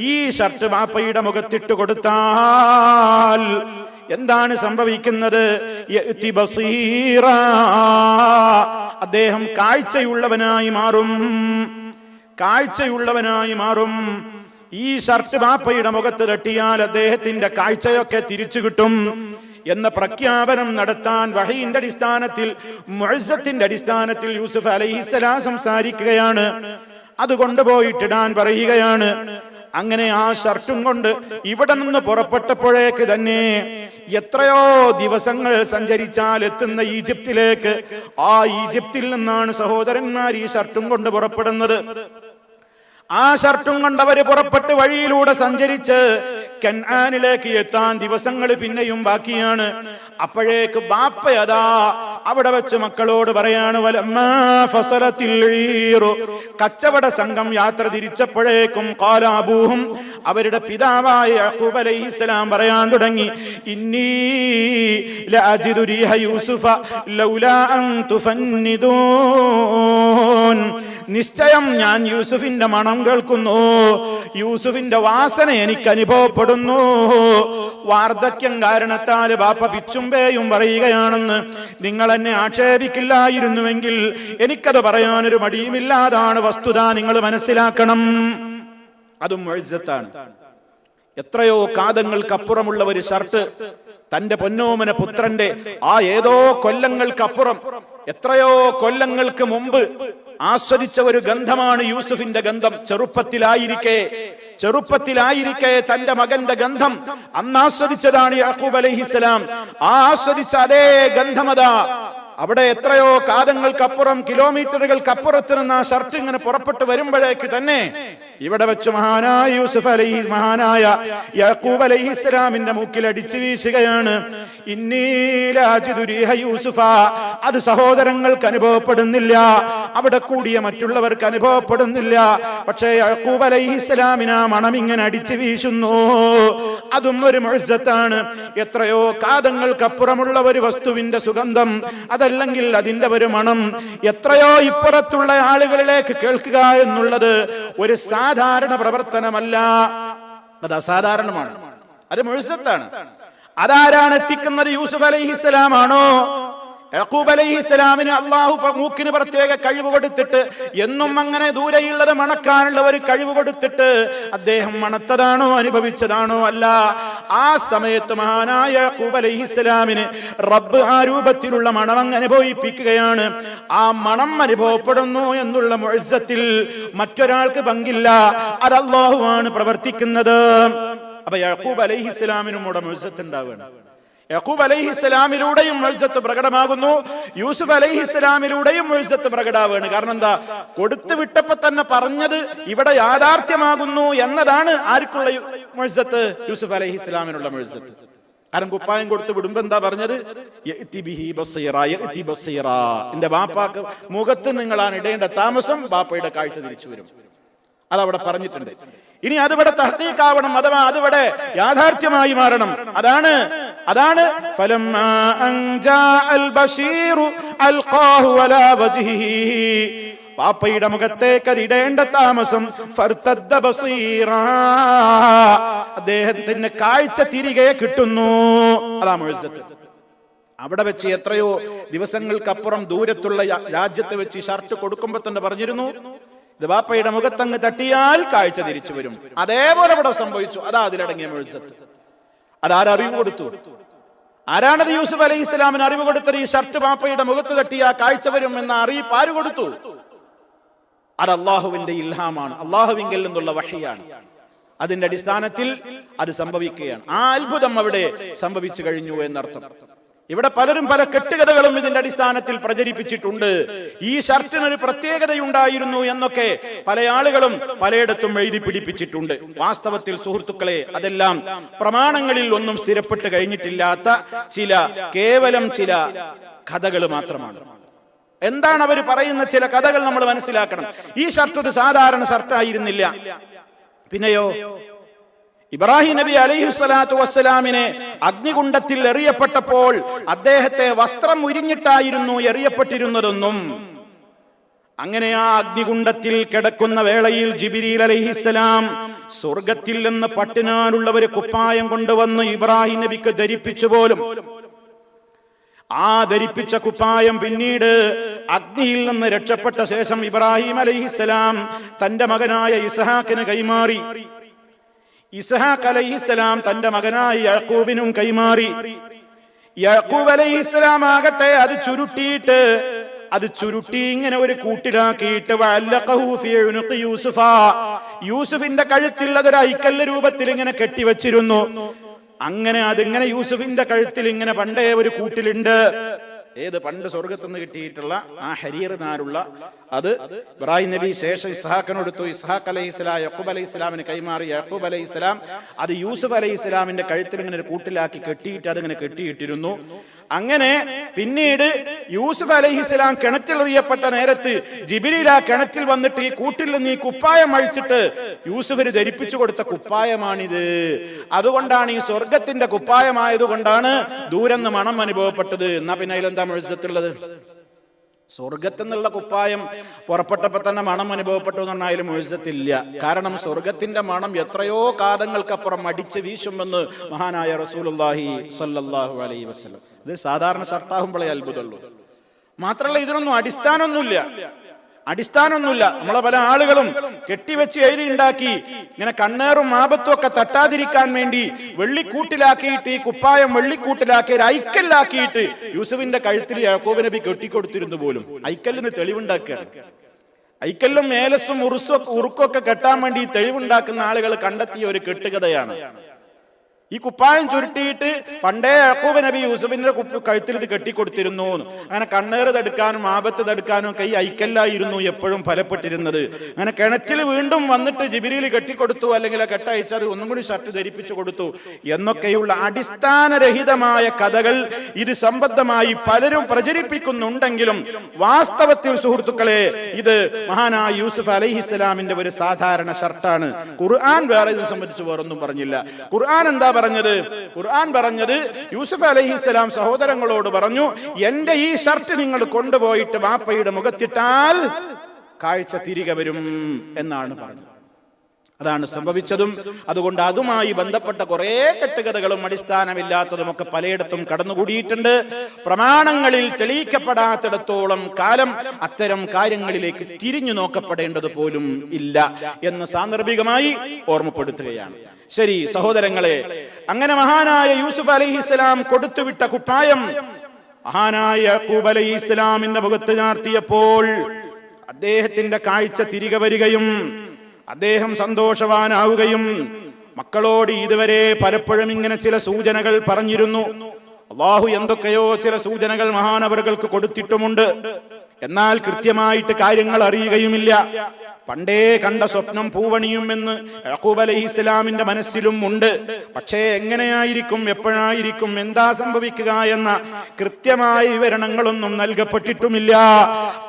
ഈ ഷർട്ട് ബാപ്പയുടെ മുഖത്തിട്ട് കൊടുത്താൽ എന്താണ് സംഭവിക്കുന്നത്? യഅതി ബസീറാ, അദ്ദേഹം കാഴ്ചയുള്ളവനായി മാറും, കാഴ്ചയുള്ളവനായി മാറും. ഈ ഷർട്ട് ബാപ്പയുടെ മുഖത്ത് തട്ടിയാൽ അദ്ദേഹത്തിന്റെ കാഴ്ചയൊക്കെ തിരിച്ചു കിട്ടും എന്ന പ്രഖ്യാപനം നടത്താൻ വഹയിന്റെ അടിസ്ഥാനത്തിൽ, മുഅ്സത്തിന്റെ അടിസ്ഥാനത്തിൽ യൂസുഫ് അലൈഹിസ്സലാം സംസാരിക്കുകയാണ്. അത് കൊണ്ടുപോയിട്ടിടാൻ പറയുകയാണ്. അങ്ങനെ ആ ഷർട്ടും കൊണ്ട് ഇവിടെ നിന്ന് പുറപ്പെട്ടപ്പോഴേക്ക് തന്നെ എത്രയോ ദിവസങ്ങൾ സഞ്ചരിച്ചാൽ എത്തുന്ന ഈജിപ്തിലേക്ക്, ആ ഈജിപ്തിൽ നിന്നാണ് സഹോദരന്മാർ ഈ ഷർട്ടും കൊണ്ട് പുറപ്പെടുന്നത്. ആ ഷർട്ടും കൊണ്ടവര് പുറപ്പെട്ട് വഴിയിലൂടെ സഞ്ചരിച്ച് കൻആനിലേക്ക് എത്താൻ ദിവസങ്ങൾ പിന്നെയും ബാക്കിയാണ്. അപ്പോഴേക്ക് ബാപ്പയതാ അവിടെ വെച്ച് മക്കളോട് പറയാണ്, വലമ്മാ ഫസലത്തിൽ ഈറു, കച്ചവട സംഘം യാത്ര തിരിച്ചപ്പോഴേക്കും ഖാല അബൂഹും, അവരുടെ പിതാവായ യഅ്ഖൂബ് അലൈഹിസ്സലാം പറയാൻ തുടങ്ങി, ഇന്നീ ലഅജിദു റീഹ യൂസുഫ ലൗലാ അൻ തുഫന്നിദൂൻ, നിശ്ചയം ഞാൻ യൂസുഫിന്റെ മണം കേൾക്കുന്നു, യൂസുഫിന്റെ വാസന എനിക്ക് അനുഭവപ്പെടുന്നു. വാർദ്ധക്യം കാരണത്താൽ ബാപ്പ പിച്ചുമ്പേയും പറയുകയാണെന്ന് നിങ്ങൾ എന്നെ ആക്ഷേപിക്കില്ലായിരുന്നുവെങ്കിൽ എനിക്കത് പറയാനൊരു മടിയുമില്ലാതാണ് വസ്തുത, നിങ്ങൾ മനസ്സിലാക്കണം. അതും മുഅ്ജിസത്താണ്. എത്രയോ കാലങ്ങൾക്കപ്പുറമുള്ള ഒരു ഷർട്ട് തന്റെ പൊന്നോമന പുത്രന്റെ ആ ഏതോ കൊല്ലങ്ങൾക്കപ്പുറം, എത്രയോ കൊല്ലങ്ങൾക്ക് മുമ്പ് ആസ്വദിച്ച ഒരു ഗന്ധമാണ് യൂസുഫിന്റെ ഗന്ധം. ചെറുപ്പത്തിലായിരിക്കെ തന്റെ മകന്റെ ഗന്ധം അന്ന് ആസ്വദിച്ചതാണ് യാക്കൂബ് അലൈഹിസ്സലാം. ആ ആസ്വദിച്ച അതേ ഗന്ധമതാ അവിടെ എത്രയോ കാലങ്ങൾക്കപ്പുറം, കിലോമീറ്ററുകൾക്കപ്പുറത്ത് നിന്ന് ആ ഷർട്ട് ഇങ്ങനെ പുറപ്പെട്ടു വരുമ്പോഴേക്ക് തന്നെ ഇവിടെ വെച്ച് മഹാനായ യാക്കൂബ് അലൈഹിസ്സലാമിന്റെ മൂക്കിൽ അടിച്ചു വീശുകയാണ്, ഇന്നീ ലഅജിദു റീഹ യൂസുഫ. അത് സഹോദരങ്ങൾക്ക് അനുഭവപ്പെടുന്നില്ല, അവിടെ കൂടിയ മറ്റുള്ളവർക്ക് അനുഭവപ്പെടുന്നില്ല. പക്ഷേ യാക്കൂബ് അലൈഹിസ്സലാമിന് ആ മണം ഇങ്ങനെ അടിച്ചു വീശുന്നു. അതും ഒരു മുഅ്ജിസത്താണ്. എത്രയോ കാലങ്ങൾക്കപ്പുറമുള്ള ഒരു വസ്തുവിന്റെ സുഗന്ധം, അതല്ലെങ്കിൽ അതിന്റെ ഒരു മണം എത്രയോ ഇപ്പുറത്തുള്ള ആളുകളിലേക്ക് കേൾക്കുക എന്നുള്ളത് ഒരു സാധാരണ പ്രവർത്തനമല്ല, അത് അസാധാരണമാണ്, അത് മുഅ്ജിസത്താണ്. അതാരാണ് എത്തിക്കുന്നത്? യൂസുഫ് അലൈഹിസ്സലാമാണോ? യാക്കൂബ് അലൈഹിസ്സലാമിന് അള്ളാഹു മൂക്കിന് പ്രത്യേക കഴിവ് കൊടുത്തിട്ട്, എന്നും അങ്ങനെ ദൂരെയുള്ളത് മണക്കാനുള്ള ഒരു കഴിവ് കൊടുത്തിട്ട് അദ്ദേഹം മണത്തതാണോ അനുഭവിച്ചതാണോ? അല്ല. ആ സമയത്ത് മഹാനായ യാക്കൂബ് അലൈഹിസ്സലാമിന് റബ്ബ് ആ രൂപത്തിലുള്ള മണം അനുഭവിപ്പിക്കുകയാണ്. ആ മണം അനുഭവപ്പെടുന്നു എന്നുള്ള മുഅ്ജിസത്തിൽ മറ്റൊരാൾക്ക് പങ്കില്ല, അത് അല്ലാഹുവാണ് പ്രവർത്തിക്കുന്നത്. അപ്പൊ യാക്കൂബ് അലൈഹിസ്സലാമിനും കൂടെ മുഅ്ജിസത്ത് ഉണ്ടാവുകയാണ്. യാക്കൂബ് അലൈഹിസ്സലാമിലൂടെയും മുഅ്ജിസത്ത് പ്രകടമാകുന്നു, യൂസുഫ് അലൈഹിസ്സലാമിലൂടെയും മുഅ്ജിസത്ത് പ്രകടമാവുകയാണ്. കാരണം എന്താ? കൊടുത്തു വിട്ടപ്പോ തന്നെ പറഞ്ഞത് ഇവിടെ യാഥാർത്ഥ്യമാകുന്നു എന്നതാണ് ആർക്കുള്ള മുഅ്ജിസത്ത്? യൂസുഫ് അലൈഹിസ്സലാമിനുള്ള മുഅ്ജിസത്ത്. കാരണം കുപ്പായം കൊടുത്ത് വിടുമ്പോ എന്താ പറഞ്ഞത്? യഅതി ബിഹി ബസീറാ, യഅതി ബസീറാ. എന്റെ ബാപ്പാക്ക് മുഖത്ത് നിങ്ങളാണ് ഇടേണ്ട താമസം, ബാപ്പയുടെ കാഴ്ച തിരിച്ചു വരും. അതവിടെ പറഞ്ഞിട്ടുണ്ട്. ഇനി അതിവിടെ തഹ്ഖീഖാവണം, അഥവാ അതിവിടെ യാഥാർത്ഥ്യമായി മാറണം. അതാണ് ഫലമ്മാ അൻ ജാഅൽ ബശീറു അൽഖാഹു അലാ വജ്ഹിഹി, പാപ്പയുടെ മുഖത്തേക്ക് അതിടേണ്ട താമസം ഫർതദ്ദ ബസീറാ, അദ്ദേഹത്തിന്റെ കാഴ്ച തിരികെ കിട്ടുന്നു. അതാ മുഅ്ജിസത്ത്. അവിടെ വെച്ച് എത്രയോ ദിവസങ്ങൾക്കപ്പുറം ദൂരത്തുള്ള രാജ്യത്ത് വെച്ച് ഷർട്ട് കൊടുക്കുമ്പോ തന്നെ പറഞ്ഞിരുന്നു, ഇത് ബാപ്പയുടെ മുഖത്തങ്ങ് തട്ടിയാൽ കാഴ്ച തിരിച്ചു വരും. അതേപോലെ ഇവിടെ സംഭവിച്ചു. അതാ അതിലടങ്ങിയ മുഅ്ജിസത്ത്. അതാരറിവ് കൊടുത്തു? ആരാണത്? യൂസുഫ് അലൈഹിസ്സലാമിന് അറിവ് കൊടുത്തത്. ഈ ഷർട്ട് ബാപ്പയുടെ മുഖത്ത് തട്ടിയാൽ കാഴ്ച വരും എന്ന അറിയിപ്പ് ആര് കൊടുത്തു? അത് അള്ളാഹുവിന്റെ ഇൽഹാമാണ്, അള്ളാഹുവിങ്കിൽ നിന്നുള്ള വഹിയാണ്. അതിന്റെ അടിസ്ഥാനത്തിൽ അത് സംഭവിക്കുകയാണ്. ആ അത്ഭുതം അവിടെ സംഭവിച്ചു കഴിഞ്ഞു എന്നർത്ഥം. ഇവിടെ പലരും പല കെട്ടുകഥകളും ഇതിന്റെ അടിസ്ഥാനത്തിൽ പ്രചരിപ്പിച്ചിട്ടുണ്ട്. ഈ ഷർട്ടിനൊരു പ്രത്യേകതയുണ്ടായിരുന്നു എന്നൊക്കെ പല ആളുകളും പലയിടത്തും എഴുതി പിടിപ്പിച്ചിട്ടുണ്ട്. വാസ്തവത്തിൽ സുഹൃത്തുക്കളെ, അതെല്ലാം പ്രമാണങ്ങളിൽ ഒന്നും സ്ഥിരപ്പെട്ട് കഴിഞ്ഞിട്ടില്ലാത്ത കേവലം ചില കഥകൾ മാത്രമാണ്. എന്താണ് അവർ പറയുന്ന ചില കഥകൾ നമ്മൾ മനസ്സിലാക്കണം. ഈ ഷർട്ട് ഒരു സാധാരണ ഷർട്ടായിരുന്നില്ല. പിന്നെയോ ഇബ്രാഹിം നബി അലൈഹിസ്സലാത്തു വസ്സലാമിനെ അഗ്നികുണ്ഡത്തിൽ എറിയപ്പെട്ടപ്പോൾ അദ്ദേഹത്തെ വസ്ത്രം ഉരിഞ്ഞിട്ടായിരുന്നു എറിയപ്പെട്ടിരുന്നതെന്നും, അങ്ങനെ ആ അഗ്നികുണ്ഡത്തിൽ കിടക്കുന്ന വേളയിൽ ജിബ്രീൽ അലൈഹിസ്സലാം സ്വർഗത്തിൽ നിന്ന് പട്ടിനാലുള്ള ഒരു കുപ്പായം കൊണ്ടുവന്ന് ഇബ്രാഹിം നബിക്ക് ധരിപ്പിച്ചു പോലും. ആ ധരിപ്പിച്ച കുപ്പായം പിന്നീട് അഗ്നിയിൽ നിന്ന് രക്ഷപ്പെട്ട ശേഷം ഇബ്രാഹിം അലൈഹിസ്സലാം തന്റെ മകനായ ഇസ്ഹാഖിന് കൈമാറി. ഇസ്ഹാഖ് അലൈഹിസ്സലാം തന്റെ മകനായ യാക്കൂബിനും കൈമാറി. യാക്കൂബ് അലൈഹിസ്സലാം ആകട്ടെ അത് ചുരുട്ടി ഇങ്ങനെ ഒരു കൂട്ടിലാക്കിയിട്ട് യൂസുഫിന്റെ കഴുത്തിൽ അതൊരു ഐക്കല്ല് രൂപത്തിൽ ഇങ്ങനെ കെട്ടിവെച്ചിരുന്നു. അങ്ങനെ അതിങ്ങനെ യൂസുഫിന്റെ കഴുത്തിൽ ഇങ്ങനെ പണ്ടേ ഒരു കൂട്ടിലുണ്ട്. ഏത് പണ്ട് സ്വർഗത്തുനിന്ന് കിട്ടിയിട്ടുള്ള ആ ഹരീർ നാരുള്ള അത് ഇബ്രാഹിം നബി ശേഷം ഇസ്ഹാഖിനോടുത്തു. ഇസ്ഹാഖ് അലൈഹിസ്സലാം യാക്കൂബ് അലൈഹിസ്സലാമിന് കൈമാറി. യാക്കൂബ് അലൈഹിസ്സലാം അത് യൂസുഫ് അലൈഹിസ്സലാമിന്റെ കഴുത്തിൽ ഇങ്ങനെ ഒരു കൂട്ടിലാക്കി കെട്ടിയിട്ട് അതിങ്ങനെ കെട്ടിയിട്ടിരുന്നു. അങ്ങനെ പിന്നീട് യൂസുഫ് അലൈഹിസ്സലാം കിണറ്റിലെറിയപ്പെട്ട നേരത്ത് ജിബ്രീൽ ആ കിണറ്റിൽ വന്നിട്ട് ഈ കൂട്ടിൽ നിന്ന് ഈ കുപ്പായം അഴിച്ചിട്ട് യൂസുഫിന് ധരിപ്പിച്ചു കൊടുത്ത കുപ്പായമാണിത്. അതുകൊണ്ടാണ് ഈ സ്വർഗത്തിന്റെ കുപ്പായമായതുകൊണ്ടാണ് ദൂരെന്ന് മണം അനുഭവപ്പെട്ടത്. എന്നാ പിന്നെ അതിലെന്താ മുഴുസത്തുള്ളത്? സ്വർഗത്തെന്നുള്ള കുപ്പായം പുറപ്പെട്ടപ്പോ തന്നെ മണം അനുഭവപ്പെട്ടു എന്ന് പറഞ്ഞാൽ മുഴുസത്തില്ല. കാരണം സ്വർഗത്തിന്റെ മണം എത്രയോ കാലങ്ങൾക്കപ്പുറം അടിച്ച് വീശുമെന്ന് മഹാനായ റസൂലുള്ളാഹി സ്വല്ലല്ലാഹു അലൈഹി വസല്ലം. ഇത് സാധാരണ ഷർട്ടാകുമ്പോഴേ അത്ഭുതമുള്ളൂ. മാത്രമല്ല ഇതിനൊന്നും അടിസ്ഥാനമൊന്നുമില്ല. നമ്മളെ പല ആളുകളും കെട്ടിവെച്ച് എഴുതി ഉണ്ടാക്കി ഇങ്ങനെ കണ്ണേറും ആപത്തും ഒക്കെ തട്ടാതിരിക്കാൻ വേണ്ടി വെള്ളിക്കൂട്ടിലാക്കിയിട്ട് ഈ കുപ്പായം വെള്ളിക്കൂട്ടിലാക്കി ഒരു ഐക്കല്ലാക്കിയിട്ട് യൂസുഫിന്റെ കഴുത്തിൽ യാക്കൂബ് നബി കെട്ടിക്കൊടുത്തിരുന്നു പോലും. ഐക്കല്ലിന് തെളിവുണ്ടാക്കുകയാണ്. ഐക്കല്ലും മേലസും ഉറുക്കൊക്കെ കെട്ടാൻ വേണ്ടി തെളിവുണ്ടാക്കുന്ന ആളുകൾ കണ്ടെത്തിയ ഒരു കെട്ടുകഥയാണ്. ഈ കുപ്പായം ചുരുട്ടിയിട്ട് പണ്ടേ യാക്കൂബ് നബി യൂസുഫിന്റെ കഴുത്തിൽ ഇത് കെട്ടിക്കൊടുത്തിരുന്നു. അങ്ങനെ കണ്ണേറ് തടുക്കാനും ആപത്ത് തടുക്കാനും ഒക്കെ ഈ ഐക്കല്ലായിരുന്നു എപ്പോഴും ഫലപ്പെട്ടിരുന്നത്. അങ്ങനെ കിണറ്റിൽ വീണ്ടും വന്നിട്ട് ജിബ്രീൽ കെട്ടിക്കൊടുത്തു, അല്ലെങ്കിൽ കെട്ടയച്ചത് ഒന്നും കൂടി ഷർട്ട് ധരിപ്പിച്ചു കൊടുത്തു എന്നൊക്കെയുള്ള അടിസ്ഥാനരഹിതമായ കഥകൾ ഇത് സംബന്ധമായി പലരും പ്രചരിപ്പിക്കുന്നുണ്ടെങ്കിലും വാസ്തവത്തിൽ സുഹൃത്തുക്കളെ ഇത് മഹാനായ യൂസുഫ് അലൈഹിസ്സലാമിന്റെ ഒരു സാധാരണ ഷർട്ടാണ്. ഖുർആൻ വേറെ ഇതിനെ സംബന്ധിച്ച് വേറൊന്നും പറഞ്ഞില്ല. ഖുർആൻ എന്താ പറഞ്ഞത്? യൂസുഫ് അലൈഹിസ്സലാം സഹോദരങ്ങളോട് പറഞ്ഞു, എന്റെ ഈ ഷർട്ട് നിങ്ങൾ കൊണ്ടുപോയിട്ട് ബാപ്പയുടെ മുഖത്തിട്ടാൽ കാഴ്ച തിരികെ വരും എന്നാണ് പറഞ്ഞത്. അതാണ് സംഭവിച്ചതും. അതുകൊണ്ട് അതുമായി ബന്ധപ്പെട്ട കുറെ കെട്ടുകഥകളും അടിസ്ഥാനമില്ലാത്തതും ഒക്കെ പലയിടത്തും കടന്നുകൂടിയിട്ടുണ്ട്. പ്രമാണങ്ങളിൽ തെളിയിക്കപ്പെടാത്തിടത്തോളം കാലം അത്തരം കാര്യങ്ങളിലേക്ക് തിരിഞ്ഞു നോക്കപ്പെടേണ്ടത് പോലും ഇല്ല എന്ന് സാന്ദർഭികമായി ഓർമ്മപ്പെടുത്തുകയാണ്. ശരി സഹോദരങ്ങളെ, അങ്ങനെ മഹാനായ യൂസുഫ് അലൈഹിസ്സലാം കൊടുത്തുവിട്ട കുപ്പായം മഹാനായ യാക്കൂബ് അലൈഹിസ്സലാമിന്റെ മുഖത്ത് ചാർത്തിയപ്പോൾ അദ്ദേഹത്തിന്റെ കാഴ്ച തിരികെ വരികയും അദ്ദേഹം സന്തോഷവാനാവുകയും മക്കളോട് ഇതുവരെ പലപ്പോഴും ഇങ്ങനെ ചില സൂചനകൾ പറഞ്ഞിരുന്നു. അള്ളാഹു എന്തൊക്കെയോ ചില സൂചനകൾ മഹാനവറുകൾക്ക് കൊടുത്തിട്ടുമുണ്ട്. എന്നാൽ കൃത്യമായിട്ട് കാര്യങ്ങൾ അറിയുകയുമില്ല. പണ്ടേ കണ്ട സ്വപ്നം പൂവണിയുമെന്ന് യാക്കൂബ് അലൈഹിസ്സലാമിന്റെ മനസ്സിലും ഉണ്ട്. പക്ഷേ എങ്ങനെയായിരിക്കും, എപ്പോഴായിരിക്കും, എന്താ സംഭവിക്കുക എന്ന കൃത്യമായ വിവരണങ്ങളൊന്നും നൽകപ്പെട്ടിട്ടുമില്ല.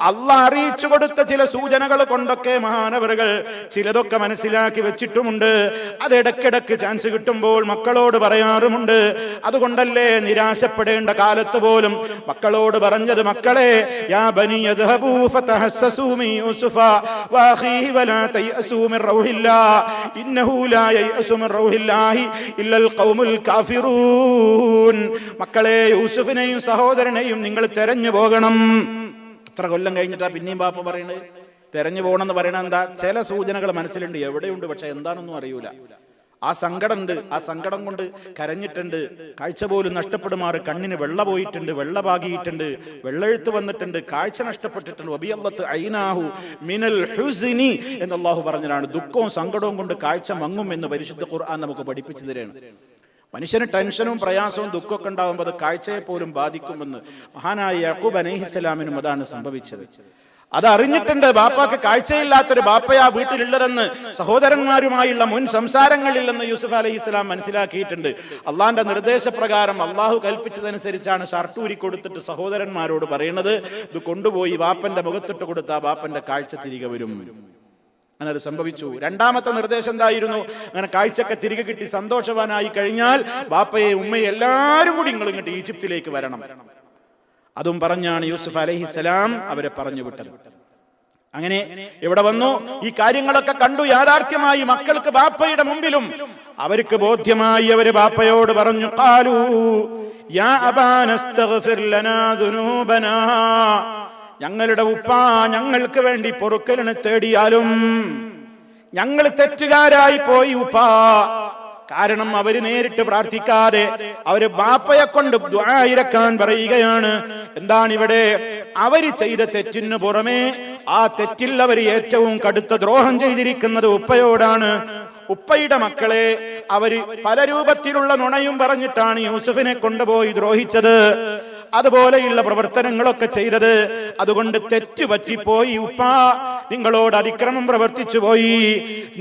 അള്ളാഹ് അറിയിച്ചു കൊടുത്ത ചില സൂചനകൾ കൊണ്ടൊക്കെ മഹാനവറുകൾ ചിലതൊക്കെ മനസ്സിലാക്കി വെച്ചിട്ടുമുണ്ട്. അതിടക്കിടക്ക് ചാൻസ് കിട്ടുമ്പോൾ മക്കളോട് പറയാറുമുണ്ട്. അതുകൊണ്ടല്ലേ നിരാശപ്പെടേണ്ട കാലത്ത് പോലും മക്കളോട് പറഞ്ഞത്, മക്കളെ യാ ബനി യദ്ഹബൂ ഫതഹസ്സസൂ മിൻ യൂസുഫ വഅഖീഹി വലാ തയഅസൂ മിൻ റൗഹില്ലാഹ് ഇന്നഹു ലാ യയഅസു മിൻ റൗഹില്ലാഹി ഇല്ലൽ ഖൗമുൽ കാഫിറൂൻ. മക്കളെ, യൂസുഫിനെയും സഹോദരനെയും നിങ്ങൾ തെരഞ്ഞു പോകണം. എത്ര കൊല്ലം കഴിഞ്ഞിട്ടാ പിന്നെയും ബാപ്പ പറയുന്നത് തെരഞ്ഞു പോകണം എന്ന് പറയണത്? എന്താ? ചില സൂചനകൾ മനസ്സിലുണ്ട്, എവിടെയുണ്ട്, പക്ഷെ എന്താണെന്നും അറിയൂല. ആ സങ്കടമുണ്ട്. ആ സങ്കടം കൊണ്ട് കരഞ്ഞിട്ടുണ്ട്. കാഴ്ച പോലും നഷ്ടപ്പെടുമാറ് കണ്ണിന് വെള്ള പോയിട്ടുണ്ട്, വെള്ള പാകിയിട്ടുണ്ട്, വെള്ളെഴുത്ത് വന്നിട്ടുണ്ട്, കാഴ്ച നഷ്ടപ്പെട്ടിട്ടുണ്ട്. വബിയല്ലത്ത് ഐനാഹു മിനൽ ഹുസ്നി എന്ന് അല്ലാഹു പറഞ്ഞതാണ്. ദുഃഖവും സങ്കടവും കൊണ്ട് കാഴ്ച മങ്ങും എന്ന് പരിശുദ്ധ ഖുർആൻ നമുക്ക് പഠിപ്പിച്ചു തരാണ്. മനുഷ്യന് ടെൻഷനും പ്രയാസവും ദുഃഖമൊക്കെ ഉണ്ടാകുമ്പോൾ അത് കാഴ്ചയെ പോലും ബാധിക്കുമെന്ന് മഹാനായ യാക്കൂബ് അലൈഹിസ്സലാമിനും അതാണ് സംഭവിച്ചത്. അത് അറിഞ്ഞിട്ടുണ്ട്. ബാപ്പാക്ക് കാഴ്ചയില്ലാത്തൊരു ബാപ്പയാ വീട്ടിലുള്ളതെന്ന് സഹോദരന്മാരുമായുള്ള മുൻ സംസാരങ്ങളിൽ നിന്ന് യൂസുഫ് അലൈഹിസ്സലാം മനസ്സിലാക്കിയിട്ടുണ്ട്. അള്ളാന്റെ നിർദ്ദേശപ്രകാരം അള്ളാഹു കൽപ്പിച്ചതനുസരിച്ചാണ് ഷർട്ടൂരി കൊടുത്തിട്ട് സഹോദരന്മാരോട് പറയുന്നത്, ഇത് കൊണ്ടുപോയി ബാപ്പന്റെ മുഖത്തിട്ട് കൊടുത്താൽ ബാപ്പന്റെ കാഴ്ച തിരികെ വരും. അങ്ങനെ അത് സംഭവിച്ചു. രണ്ടാമത്തെ നിർദ്ദേശം എന്തായിരുന്നു? അങ്ങനെ കാഴ്ചയൊക്കെ തിരികെ കിട്ടി സന്തോഷവാനായി കഴിഞ്ഞാൽ ബാപ്പയെ ഉമ്മയെ എല്ലാവരും കൂടി നിങ്ങൾ ഇങ്ങോട്ട് ഈജിപ്തിലേക്ക് വരണം. അതും പറഞ്ഞാണ് യൂസുഫ് അലൈഹിസ്സലാം അവരെ പറഞ്ഞു വിട്ടത്. അങ്ങനെ ഇവിടെ വന്നു, ഈ കാര്യങ്ങളൊക്കെ കണ്ടു യാഥാർത്ഥ്യമായി മക്കൾക്ക് ബാപ്പയുടെ മുമ്പിലും അവർക്ക് ബോധ്യമായി. അവര് ബാപ്പയോട് പറഞ്ഞു, ഖാലൂ യാ അബാനസ്തഗ്ഫിർ ലനാ ദുനൂബനാ, ഞങ്ങളുടെ ഉപ്പ ഞങ്ങൾക്ക് വേണ്ടി പൊറുക്കലിനെ തേടിയാലും ഞങ്ങൾ തെറ്റുകാരായി പോയി ഉപ്പാ. കാരണം അവര് നേരിട്ട് പ്രാർത്ഥിക്കാതെ അവര് ബാപ്പയെ കൊണ്ട് ദുആ ഇറക്കാൻ പറയുകയാണ്. എന്താണ് ഇവിടെ? അവര് ചെയ്ത തെറ്റിന് പുറമെ ആ തെറ്റിൽ അവർ ഏറ്റവും കടുത്ത ദ്രോഹം ചെയ്തിരിക്കുന്നത് ഉപ്പയോടാണ്. ഉപ്പയുടെ മക്കളെ അവര് പല രൂപത്തിലുള്ള നുണയും പറഞ്ഞിട്ടാണ് യൂസുഫിനെ കൊണ്ടുപോയി ദ്രോഹിച്ചത്, അതുപോലെയുള്ള പ്രവർത്തനങ്ങളൊക്കെ ചെയ്തത്. അതുകൊണ്ട് തെറ്റ് പറ്റിപ്പോയി ഉപ്പ, നിങ്ങളോട് അതിക്രമം പ്രവർത്തിച്ചു പോയി,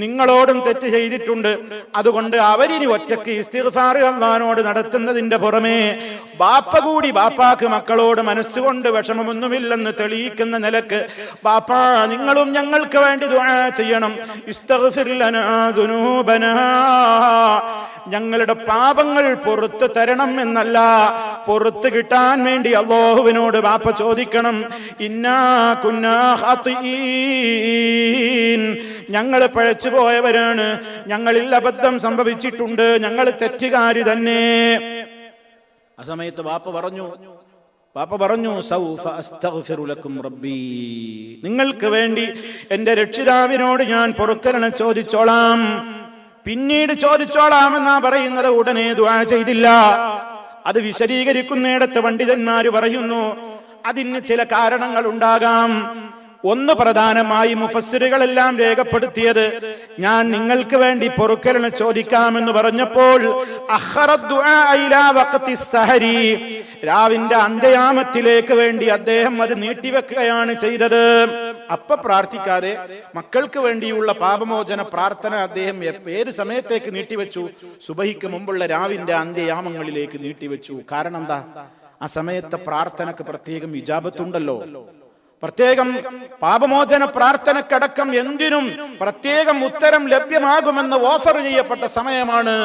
നിങ്ങളോടും തെറ്റ് ചെയ്തിട്ടുണ്ട്. അതുകൊണ്ട് അവരിനി ഒറ്റയ്ക്ക് ഇസ്തിഗ്ഫാർ അല്ലാഹുവോട് നടത്തുന്നതിന്റെ പുറമെ ബാപ്പ കൂടി ബാപ്പാക്ക് മക്കളോട് മനസ്സുകൊണ്ട് വിഷമമൊന്നുമില്ലെന്ന് തെളിയിക്കുന്ന നിലക്ക്, ബാപ്പാ നിങ്ങളും ഞങ്ങൾക്ക് വേണ്ടി ദുആ ചെയ്യണം. ഇസ്തഗ്ഫിർ ലനാ ദുനൂബനാ, ഞങ്ങളുടെ പാപങ്ങൾ പുറത്തു തരണം എന്നല്ല, പുറത്തു കിട്ടാൻ വേണ്ടി അല്ലാഹുവിനോട് ബാപ്പ ചോദിക്കണം. ഇന്നാ കുന്നാ ഖാതിഈൻ, ഞങ്ങൾ പഴച്ചുപോയവരാണ്, ഞങ്ങളിൽ അബദ്ധം സംഭവിച്ചിട്ടുണ്ട്, ഞങ്ങൾ തെറ്റുകാരി തന്നെ. ആ സമയത്ത് ബാപ്പ പറഞ്ഞു സൗഫ അസ്തഗ്ഫിറു ലക്കും റബ്ബി, നിങ്ങൾക്ക് വേണ്ടി എന്റെ രക്ഷിതാവിനോട് ഞാൻ പൊറുക്കലിനെ ചോദിച്ചോളാം, പിന്നീട് ചോദിച്ചോളാമെന്നാ പറയുന്നത്. ഉടനെ ദുആ ചെയ്തില്ല. അത് വിശദീകരിക്കുന്നിടത്ത് പണ്ഡിതന്മാര് പറയുന്നു, അതിന് ചില കാരണങ്ങൾ ഉണ്ടാകാം. ഒന്ന് പ്രധാനമായി മുഫസ്സിറുകളെല്ലാം രേഖപ്പെടുത്തിയത്, ഞാൻ നിങ്ങൾക്ക് വേണ്ടി പൊറുക്കലിനെ ചോദിക്കാമെന്ന് പറഞ്ഞപ്പോൾ രാവിന്റെ അന്ത്യയാമത്തിലേക്ക് വേണ്ടി അദ്ദേഹം അത് നീട്ടിവെക്കുകയാണ് ചെയ്തത്. അപ്പ പ്രാർത്ഥിക്കാതെ മക്കൾക്ക് വേണ്ടിയുള്ള പാപമോചന പ്രാർത്ഥന അദ്ദേഹം ഏത് സമയത്തേക്ക് നീട്ടിവെച്ചു? സുബഹിക്ക് മുമ്പുള്ള രാവിന്റെ അന്ത്യയാമങ്ങളിലേക്ക് നീട്ടിവെച്ചു. കാരണം എന്താ? ആ സമയത്തെ പ്രാർത്ഥനക്ക് പ്രത്യേകം ഇജാബത്തുണ്ടല്ലോ. പ്രത്യേകം പാപമോചന പ്രാർത്ഥനക്കടക്കം എന്തിനും പ്രത്യേകം ഉത്തരം ലഭ്യമാകുമെന്ന് ഓഫർ ചെയ്യപ്പെട്ട സമയമാണ്.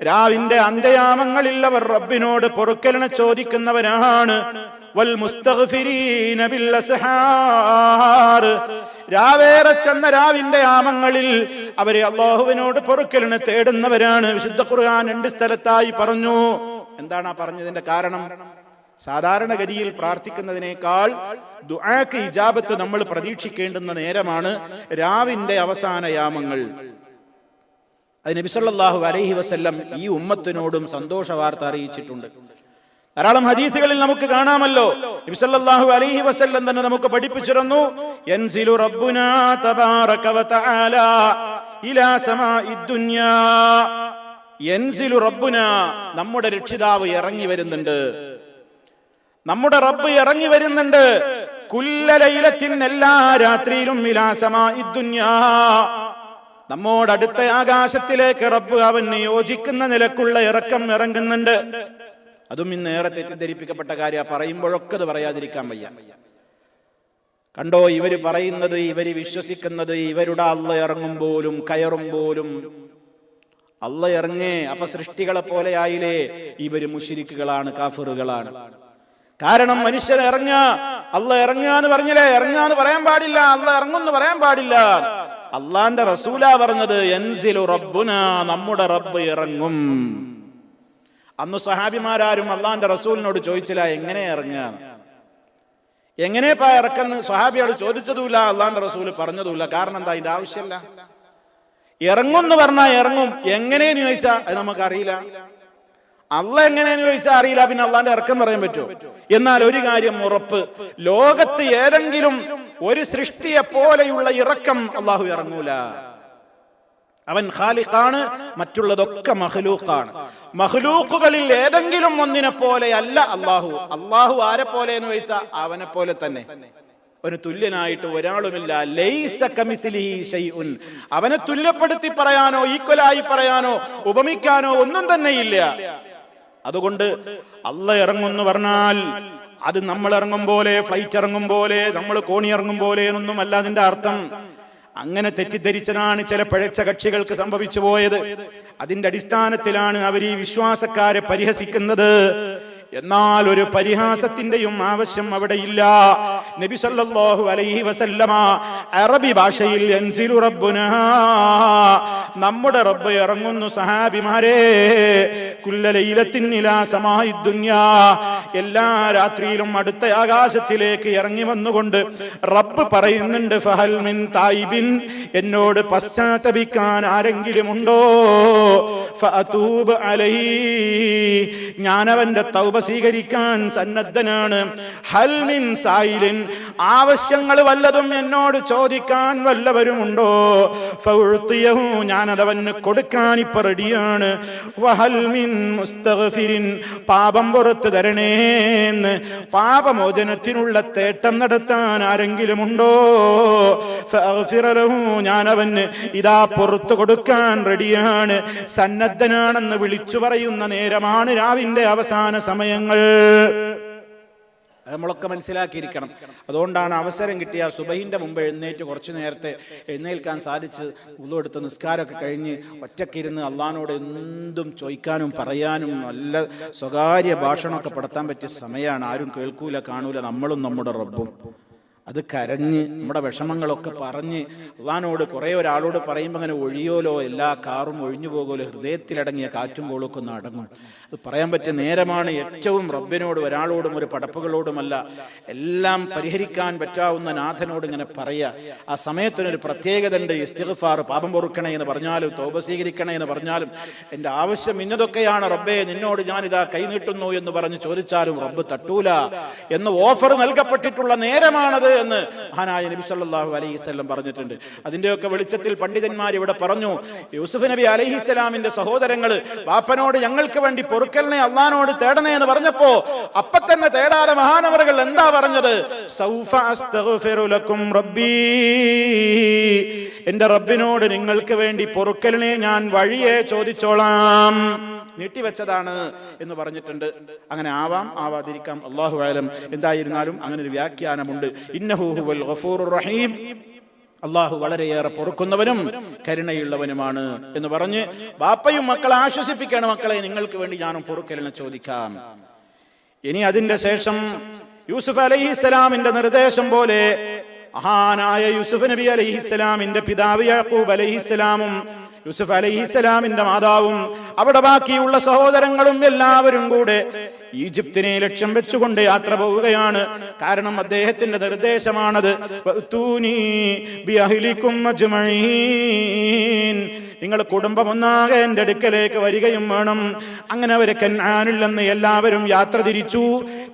രാവിന്റെ അന്ത്യയാമങ്ങളിൽ അവർ റബ്ബിനോട് പൊറുക്കലിനെ ചോദിക്കുന്നവരാണ്. രാവേറെ ചെന്ന രാവിന്റെ യാമങ്ങളിൽ അവരെ അല്ലാഹുവിനോട് പൊറുക്കലിനെ തേടുന്നവരാണ്. വിശുദ്ധ ഖുർആൻ 2 സ്ഥലത്തായി പറഞ്ഞു. എന്താണ് ആ പറഞ്ഞതിന്റെ കാരണം? സാധാരണഗതിയിൽ പ്രാർത്ഥിക്കുന്നതിനേക്കാൾ ദുആക്ക് ഇജാബത്ത് നമ്മൾ പ്രതീക്ഷിക്കേണ്ടുന്ന നേരമാണ് രാവിന്റെ അവസാന യാമങ്ങൾ. അത് നബി സല്ലല്ലാഹു അലൈഹി വസല്ലം ഈ ഉമ്മത്തിനോടും സന്തോഷ വാർത്ത അറിയിച്ചിട്ടുണ്ട്. ധാരാളം ഹദീസുകളിൽ നമുക്ക് കാണാമല്ലോ. നബി സല്ലല്ലാഹു അലൈഹി വസല്ലം തന്നെ നമുക്ക് പഠിപ്പിച്ചിരുന്നു, യൻസിലു റബ്ബുനാ തബാറക വ തആല ഇലാ സമാഇദ് ദുനിയാ. യൻസിലു റബ്ബുനാ, നമ്മുടെ രക്ഷിതാവ് ഇറങ്ങി വരുന്നുണ്ട്, നമ്മുടെ റബ്ബ് ഇറങ്ങി വരുന്നുണ്ട്. കുല്ല ലൈലത്തിൻ, എല്ലാ രാത്രിയിലും, ഇലാ സമാഇദ് ദുനിയാ, നമ്മോടടുത്ത ആകാശത്തിലേക്ക് റബ്ബ് അവന് യോജിക്കുന്ന നിലക്കുള്ള ഇറക്കം ഇറങ്ങുന്നുണ്ട്. അതും ഇന്നേറെ തെറ്റിദ്ധരിപ്പിക്കപ്പെട്ട കാര്യം. പറയുമ്പോഴൊക്കെ അത് പറയാതിരിക്കാൻ വയ്യ. കണ്ടോ, ഇവര് പറയുന്നത്, ഇവര് വിശ്വസിക്കുന്നത്, ഇവരുടെ അള്ള ഇറങ്ങും പോലും കയറും പോലും അള്ള ഇറങ്ങേ, അപ്പൊ സൃഷ്ടികളെ പോലെ ആയില്ലേ? ഇവര് മുശ്രിക്കുകളാണ്, കാഫിറുകളാണ്. കാരണം മനുഷ്യൻ അള്ള ഇറങ്ങാന്ന് പറഞ്ഞില്ലേ? ഇറങ്ങാന്ന് പറയാൻ പാടില്ല, അള്ള ഇറങ്ങുന്ന് പറയാൻ പാടില്ല. അള്ളാന്റെ റസൂലാ പറഞ്ഞത്, യൻസിലു റബ്ബുനാ, നമ്മുടെ റബ്ബ് ഇറങ്ങും. അന്ന് സഹാബിമാരും അള്ളാന്റെ റസൂലിനോട് ചോദിച്ചില്ല, എങ്ങനെ ഇറങ്ങുക, എങ്ങനെയാ ഇറക്കുന്ന? സഹാബികൾ ചോദിച്ചതുമില്ല, അള്ളാന്റെ റസൂല് പറഞ്ഞതുമില്ല. കാരണം എന്താ? ഇതിന്റെ ആവശ്യമില്ല. ഇറങ്ങുമെന്ന് പറഞ്ഞാൽ ഇറങ്ങും, എങ്ങനെയെന്ന് ചോദിച്ചാൽ അത് നമുക്കറിയില്ല. അള്ള എങ്ങനെയെന്ന് ചോദിച്ചാൽ അറിയില്ല, പിന്നെ അള്ളാന്റെ ഇറക്കം പറയാൻ പറ്റുമോ? എന്നാൽ ഒരു കാര്യം ഉറപ്പ്, ലോകത്ത് ഏതെങ്കിലും ഒരു സൃഷ്ടിയെ പോലെയുള്ള ഇറക്കം അള്ളാഹു ഇറങ്ങൂല. അവൻ ഖാലിഖാണ്, മറ്റുള്ളതൊക്കെ മഖ്ലൂഖാണ്. മഖ്ലൂഖുകളിൽ ഏതെങ്കിലും ഒന്നിനെ പോലെ അല്ല അള്ളാഹു. അള്ളാഹു ആരെ പോലെ എന്ന് ചോദിച്ചാൽ അവനെ പോലെ തന്നെ, ഒരു തുല്യനായിട്ട് ഒരാളുമില്ല. ലൈസ കമിസ്ലിഹി ശൈഉൻ, അവനെ തുല്യപ്പെടുത്തി പറയാനോ ഈക്വലായി പറയാനോ ഉപമിക്കാനോ ഒന്നും തന്നെ ഇല്ല. അതുകൊണ്ട് അള്ള ഇറങ്ങുമെന്ന് പറഞ്ഞാൽ അത് നമ്മൾ ഇറങ്ങും പോലെ, ഫ്ലൈറ്റ് ഇറങ്ങും പോലെ, നമ്മൾ കോണി ഇറങ്ങും പോലെ എന്നൊന്നുമല്ല അതിന്റെ അർത്ഥം. അങ്ങനെ തെറ്റിദ്ധരിച്ചതാണ് ചില പിഴച്ച കക്ഷികൾക്ക് സംഭവിച്ചു പോയത്. അതിന്റെ അടിസ്ഥാനത്തിലാണ് അവർ ഈ വിശ്വാസക്കാരെ പരിഹസിക്കുന്നത്. എന്നാൽ ഒരു പരിഹാസത്തിന്റെയും ആവശ്യം അവിടെയില്ല. നബി സല്ലല്ലാഹു അലൈഹി വസല്ലമ അറബി ഭാഷയിൽ യൻസിലു റബ്ബുനാ, നമ്മുടെ റബ്ബ് ഇറങ്ങുന്നു സഹാബിമാരെ, കുല്ല ലൈലത്തിൻ ഇലാ സമാഇദ് ദുനിയാ, എല്ലാ രാത്രിയിലും അടുത്ത ആകാശത്തിലേക്ക് ഇറങ്ങി വന്നുകൊണ്ട് റബ്ബ് പറയുന്നുണ്ട്, ഫഹൽ മിൻ തായിബിൻ, എന്നോട് പശ്ചാത്തപിക്കാൻ ആരെങ്കിലും ഉണ്ടോ, ഫഅതൂബ് അലൈഹി, ഞാൻ അവന്റെ തൗബ സ്വീകരിക്കാൻ സന്നദ്ധനാണ്. ഹൽ മിൻ സായിലിൻ, ആവശ്യങ്ങൾ വല്ലതും എന്നോട് ചോദിക്കാൻ വല്ലവരുമുണ്ടോ, ഫഉഅ്തിയഹു, ഞാൻ അതവന് കൊടുക്കാൻ ഇപ്പോ റെഡിയാണ്. വഹൽ മിൻ മുസ്തഗ്ഫിരിൻ, പാപം പുറത്തു തരണേന്ന്, പാപമോചനത്തിനുള്ള തേട്ടം നടത്താൻ ആരെങ്കിലും ഉണ്ടോ, ഫഅഗ്ഫിറ ലഹു, ഞാൻ അവന് ഇതാ പുറത്തു കൊടുക്കാൻ റെഡിയാണ്, സന്നദ്ധനാണെന്ന് വിളിച്ചു പറയുന്ന നേരമാണ് രാവിന്റെ അവസാന സമയങ്ങൾ. നമ്മളൊക്കെ മനസ്സിലാക്കിയിരിക്കണം. അതുകൊണ്ടാണ് അവസരം കിട്ടിയ സുബഹിന്റെ മുമ്പ് എഴുന്നേറ്റ് കുറച്ചു നേരത്തെ എഴുന്നേൽക്കാൻ സാധിച്ച് ഉളു എടുത്ത് നിസ്കാരമൊക്കെ കഴിഞ്ഞ് ഒറ്റക്കിരുന്ന് അള്ളാഹിനോട് എന്തും ചോദിക്കാനും പറയാനും നല്ല സ്വകാര്യ ഭാഷണമൊക്കെ പെടുത്താൻ പറ്റിയ സമയമാണ്. ആരും കേൾക്കൂല, കാണൂല, നമ്മളും നമ്മുടെ റബ്ബും. അത് കരഞ്ഞ് നമ്മുടെ വിഷമങ്ങളൊക്കെ പറഞ്ഞ് അള്ളാഹിനോട് കുറേ ഒരാളോട് പറയുമ്പോൾ അങ്ങനെ ഒഴിയോലോ, എല്ലാ കാറും ഒഴിഞ്ഞു പോകുമല്ലോ, ഹൃദയത്തിലടങ്ങിയ കാറ്റും കോളൊക്കെ ഒന്ന് അടങ്ങും. അത് പറയാൻ പറ്റിയ നേരമാണ്. ഏറ്റവും റബ്ബിനോട് ഒരാളോടും ഒരു പടപ്പുകളോടുമല്ല, എല്ലാം പരിഹരിക്കാൻ പറ്റാവുന്ന നാഥനോട് ഇങ്ങനെ പറയുക. ആ സമയത്തിനൊരു പ്രത്യേകത ഉണ്ട്. ഇസ്തിഗ്ഫാർ, പാപം പൊറുക്കണേ എന്ന് പറഞ്ഞാലും തൗബ സ്വീകരിക്കണേ എന്ന് പറഞ്ഞാലും എൻ്റെ ആവശ്യം ഇന്നതൊക്കെയാണ് റബ്ബേ, നിന്നോട് ഞാനിതാ കൈനീട്ടുന്നു എന്ന് പറഞ്ഞ് ചോദിച്ചാലും റബ്ബ് തട്ടൂല എന്ന് ഓഫർ നൽകപ്പെട്ടിട്ടുള്ള നേരമാണത് എന്ന് മഹാനായ നബി സല്ലല്ലാഹു അലൈഹി വസല്ലം പറഞ്ഞിട്ടുണ്ട്. അതിന്റെയൊക്കെ വെളിച്ചത്തിൽ പണ്ഡിതന്മാർ ഇവിടെ പറഞ്ഞു, യൂസുഫ് നബി അലൈഹിസ്സലാമിന്റെ സഹോദരങ്ങൾ വാപ്പനോട് ഞങ്ങൾക്ക് വേണ്ടി പൊറുക്കലിനെ അള്ളാഹിനോട് തേടണേ എന്ന് പറഞ്ഞപ്പോ അപ്പൊ തന്നെ തേടാതെ മഹാനവറുകൾ എന്താ പറഞ്ഞത്, സൗഫ അസ്തഗ്ഫിറു ലക്കും റബ്ബി, എന്റെ റബ്ബിനോട് നിങ്ങൾക്ക് വേണ്ടി പൊറുക്കലിനെ ഞാൻ വഴിയെ ചോദിച്ചോളാം, നീട്ടിവെച്ചതാണ് എന്ന് പറഞ്ഞിട്ടുണ്ട്. അങ്ങനെ ആവാം, ആവാതിരിക്കാം, അല്ലാഹു അഅലം. എന്തായിരുന്നാലും അങ്ങനെ ഒരു വ്യാഖ്യാനമുണ്ട്. ഇന്നഹു ഹുവൽ ഗഫൂറുർ റഹീം, അള്ളാഹു വളരെയേറെ പൊറുക്കുന്നവനും കരുണയുള്ളവനുമാണ് എന്ന് പറഞ്ഞ് ബാപ്പയും മക്കളെ ആശ്വസിപ്പിക്കണം, മക്കളെ നിങ്ങൾക്ക് വേണ്ടി ഞാനും പൊറുക്കലിനെ ചോദിക്കാം. ഇനി അതിന്റെ ശേഷം യൂസുഫ് അലൈഹിസ്സലാമിന്റെ നിർദ്ദേശം പോലെ മഹാനായ യൂസുഫ് നബി അലൈഹിസ്സലാമിന്റെ പിതാവ് യാഖൂബ് അലൈഹിസ്സലാമും യൂസുഫ് അലൈഹിസ്സലാമിന്റെ മാതാവും അവിടെ ബാക്കിയുള്ള സഹോദരങ്ങളും എല്ലാവരും കൂടെ ഈജിപ്തിനെ ലക്ഷ്യം വെച്ചുകൊണ്ട് യാത്ര പോവുകയാണ്. കാരണം അദ്ദേഹത്തിന്റെ നിർദ്ദേശമാണത്, വഅ്തൂനി ബിഅഹ്ലികും അജ്മഈൻ, നിങ്ങൾ കുടുംബം ഒന്നാകെ എൻ്റെ അടുക്കലേക്ക് വരികയും വേണം. അങ്ങനെ അവർ കനാനിൽ നിന്ന് എല്ലാവരും യാത്ര തിരിച്ചു.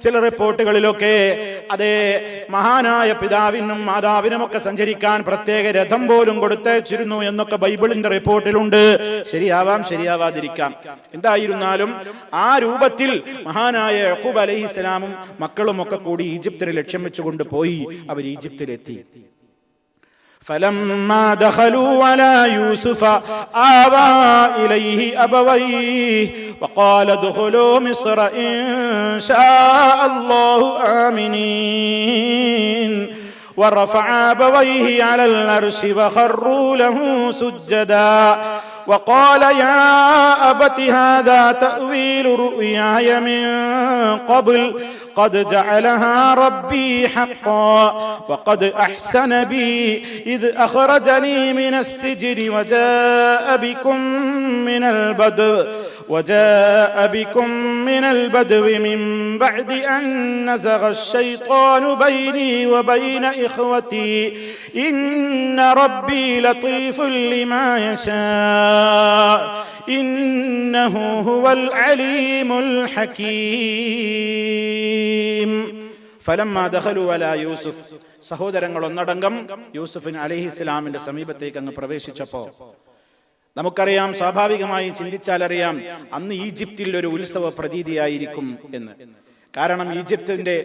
ചില റിപ്പോർട്ടുകളിലൊക്കെ അതേ മഹാനായ പിതാവിനും മാതാവിനും ഒക്കെ സഞ്ചരിക്കാൻ പ്രത്യേക രഥം പോലും കൊടുത്തയച്ചിരുന്നു എന്നൊക്കെ ബൈബിളിന്റെ റിപ്പോർട്ടിലുണ്ട്. ശരിയാവാം, ശരിയാവാതിരിക്കാം. എന്തായിരുന്നാലും ആ രൂപത്തിൽ മഹാനായ യാഖൂബ് അലൈഹിസ്സലാമും മക്കളും ഒക്കെ കൂടി ഈജിപ്തിനെ ലക്ഷ്യം വെച്ചുകൊണ്ട് പോയി. അവർ ഈജിപ്തിലെത്തി. فلما دخلوا على يوسف آوى إليه أبويه وقال ادخلوا مصر إن شاء الله آمنين ورفع أبويه على العرش وخروا له سجدا وقال يا أبت هذا تأويل رؤياي من قبل قد جعلها ربي حقا وقد أحسن بي إذ أخرجني من السجن وجاء بكم من البدو من بعد أن نزغ الشيطان بيني وبين إخوتي إن ربي لطيف لما يشاء إنه هو العليم الحكيم. فلما دخلوا على يوسف, സഹോദരങ്ങൾ ഒന്നടങ്കം യൂസുഫ് അലൈഹിസ്സലാമിന്റെ സമീപത്തേക്ക് അങ്ങ് പ്രവേശിച്ചപ്പോ നമുക്കറിയാം, സ്വാഭാവികമായി ചിന്തിച്ചാലറിയാം, അന്ന് ഈജിപ്തിൽ ഒരു ഉത്സവ പ്രതീതിയായിരിക്കും എന്ന്. കാരണം ഈജിപ്തിന്റെ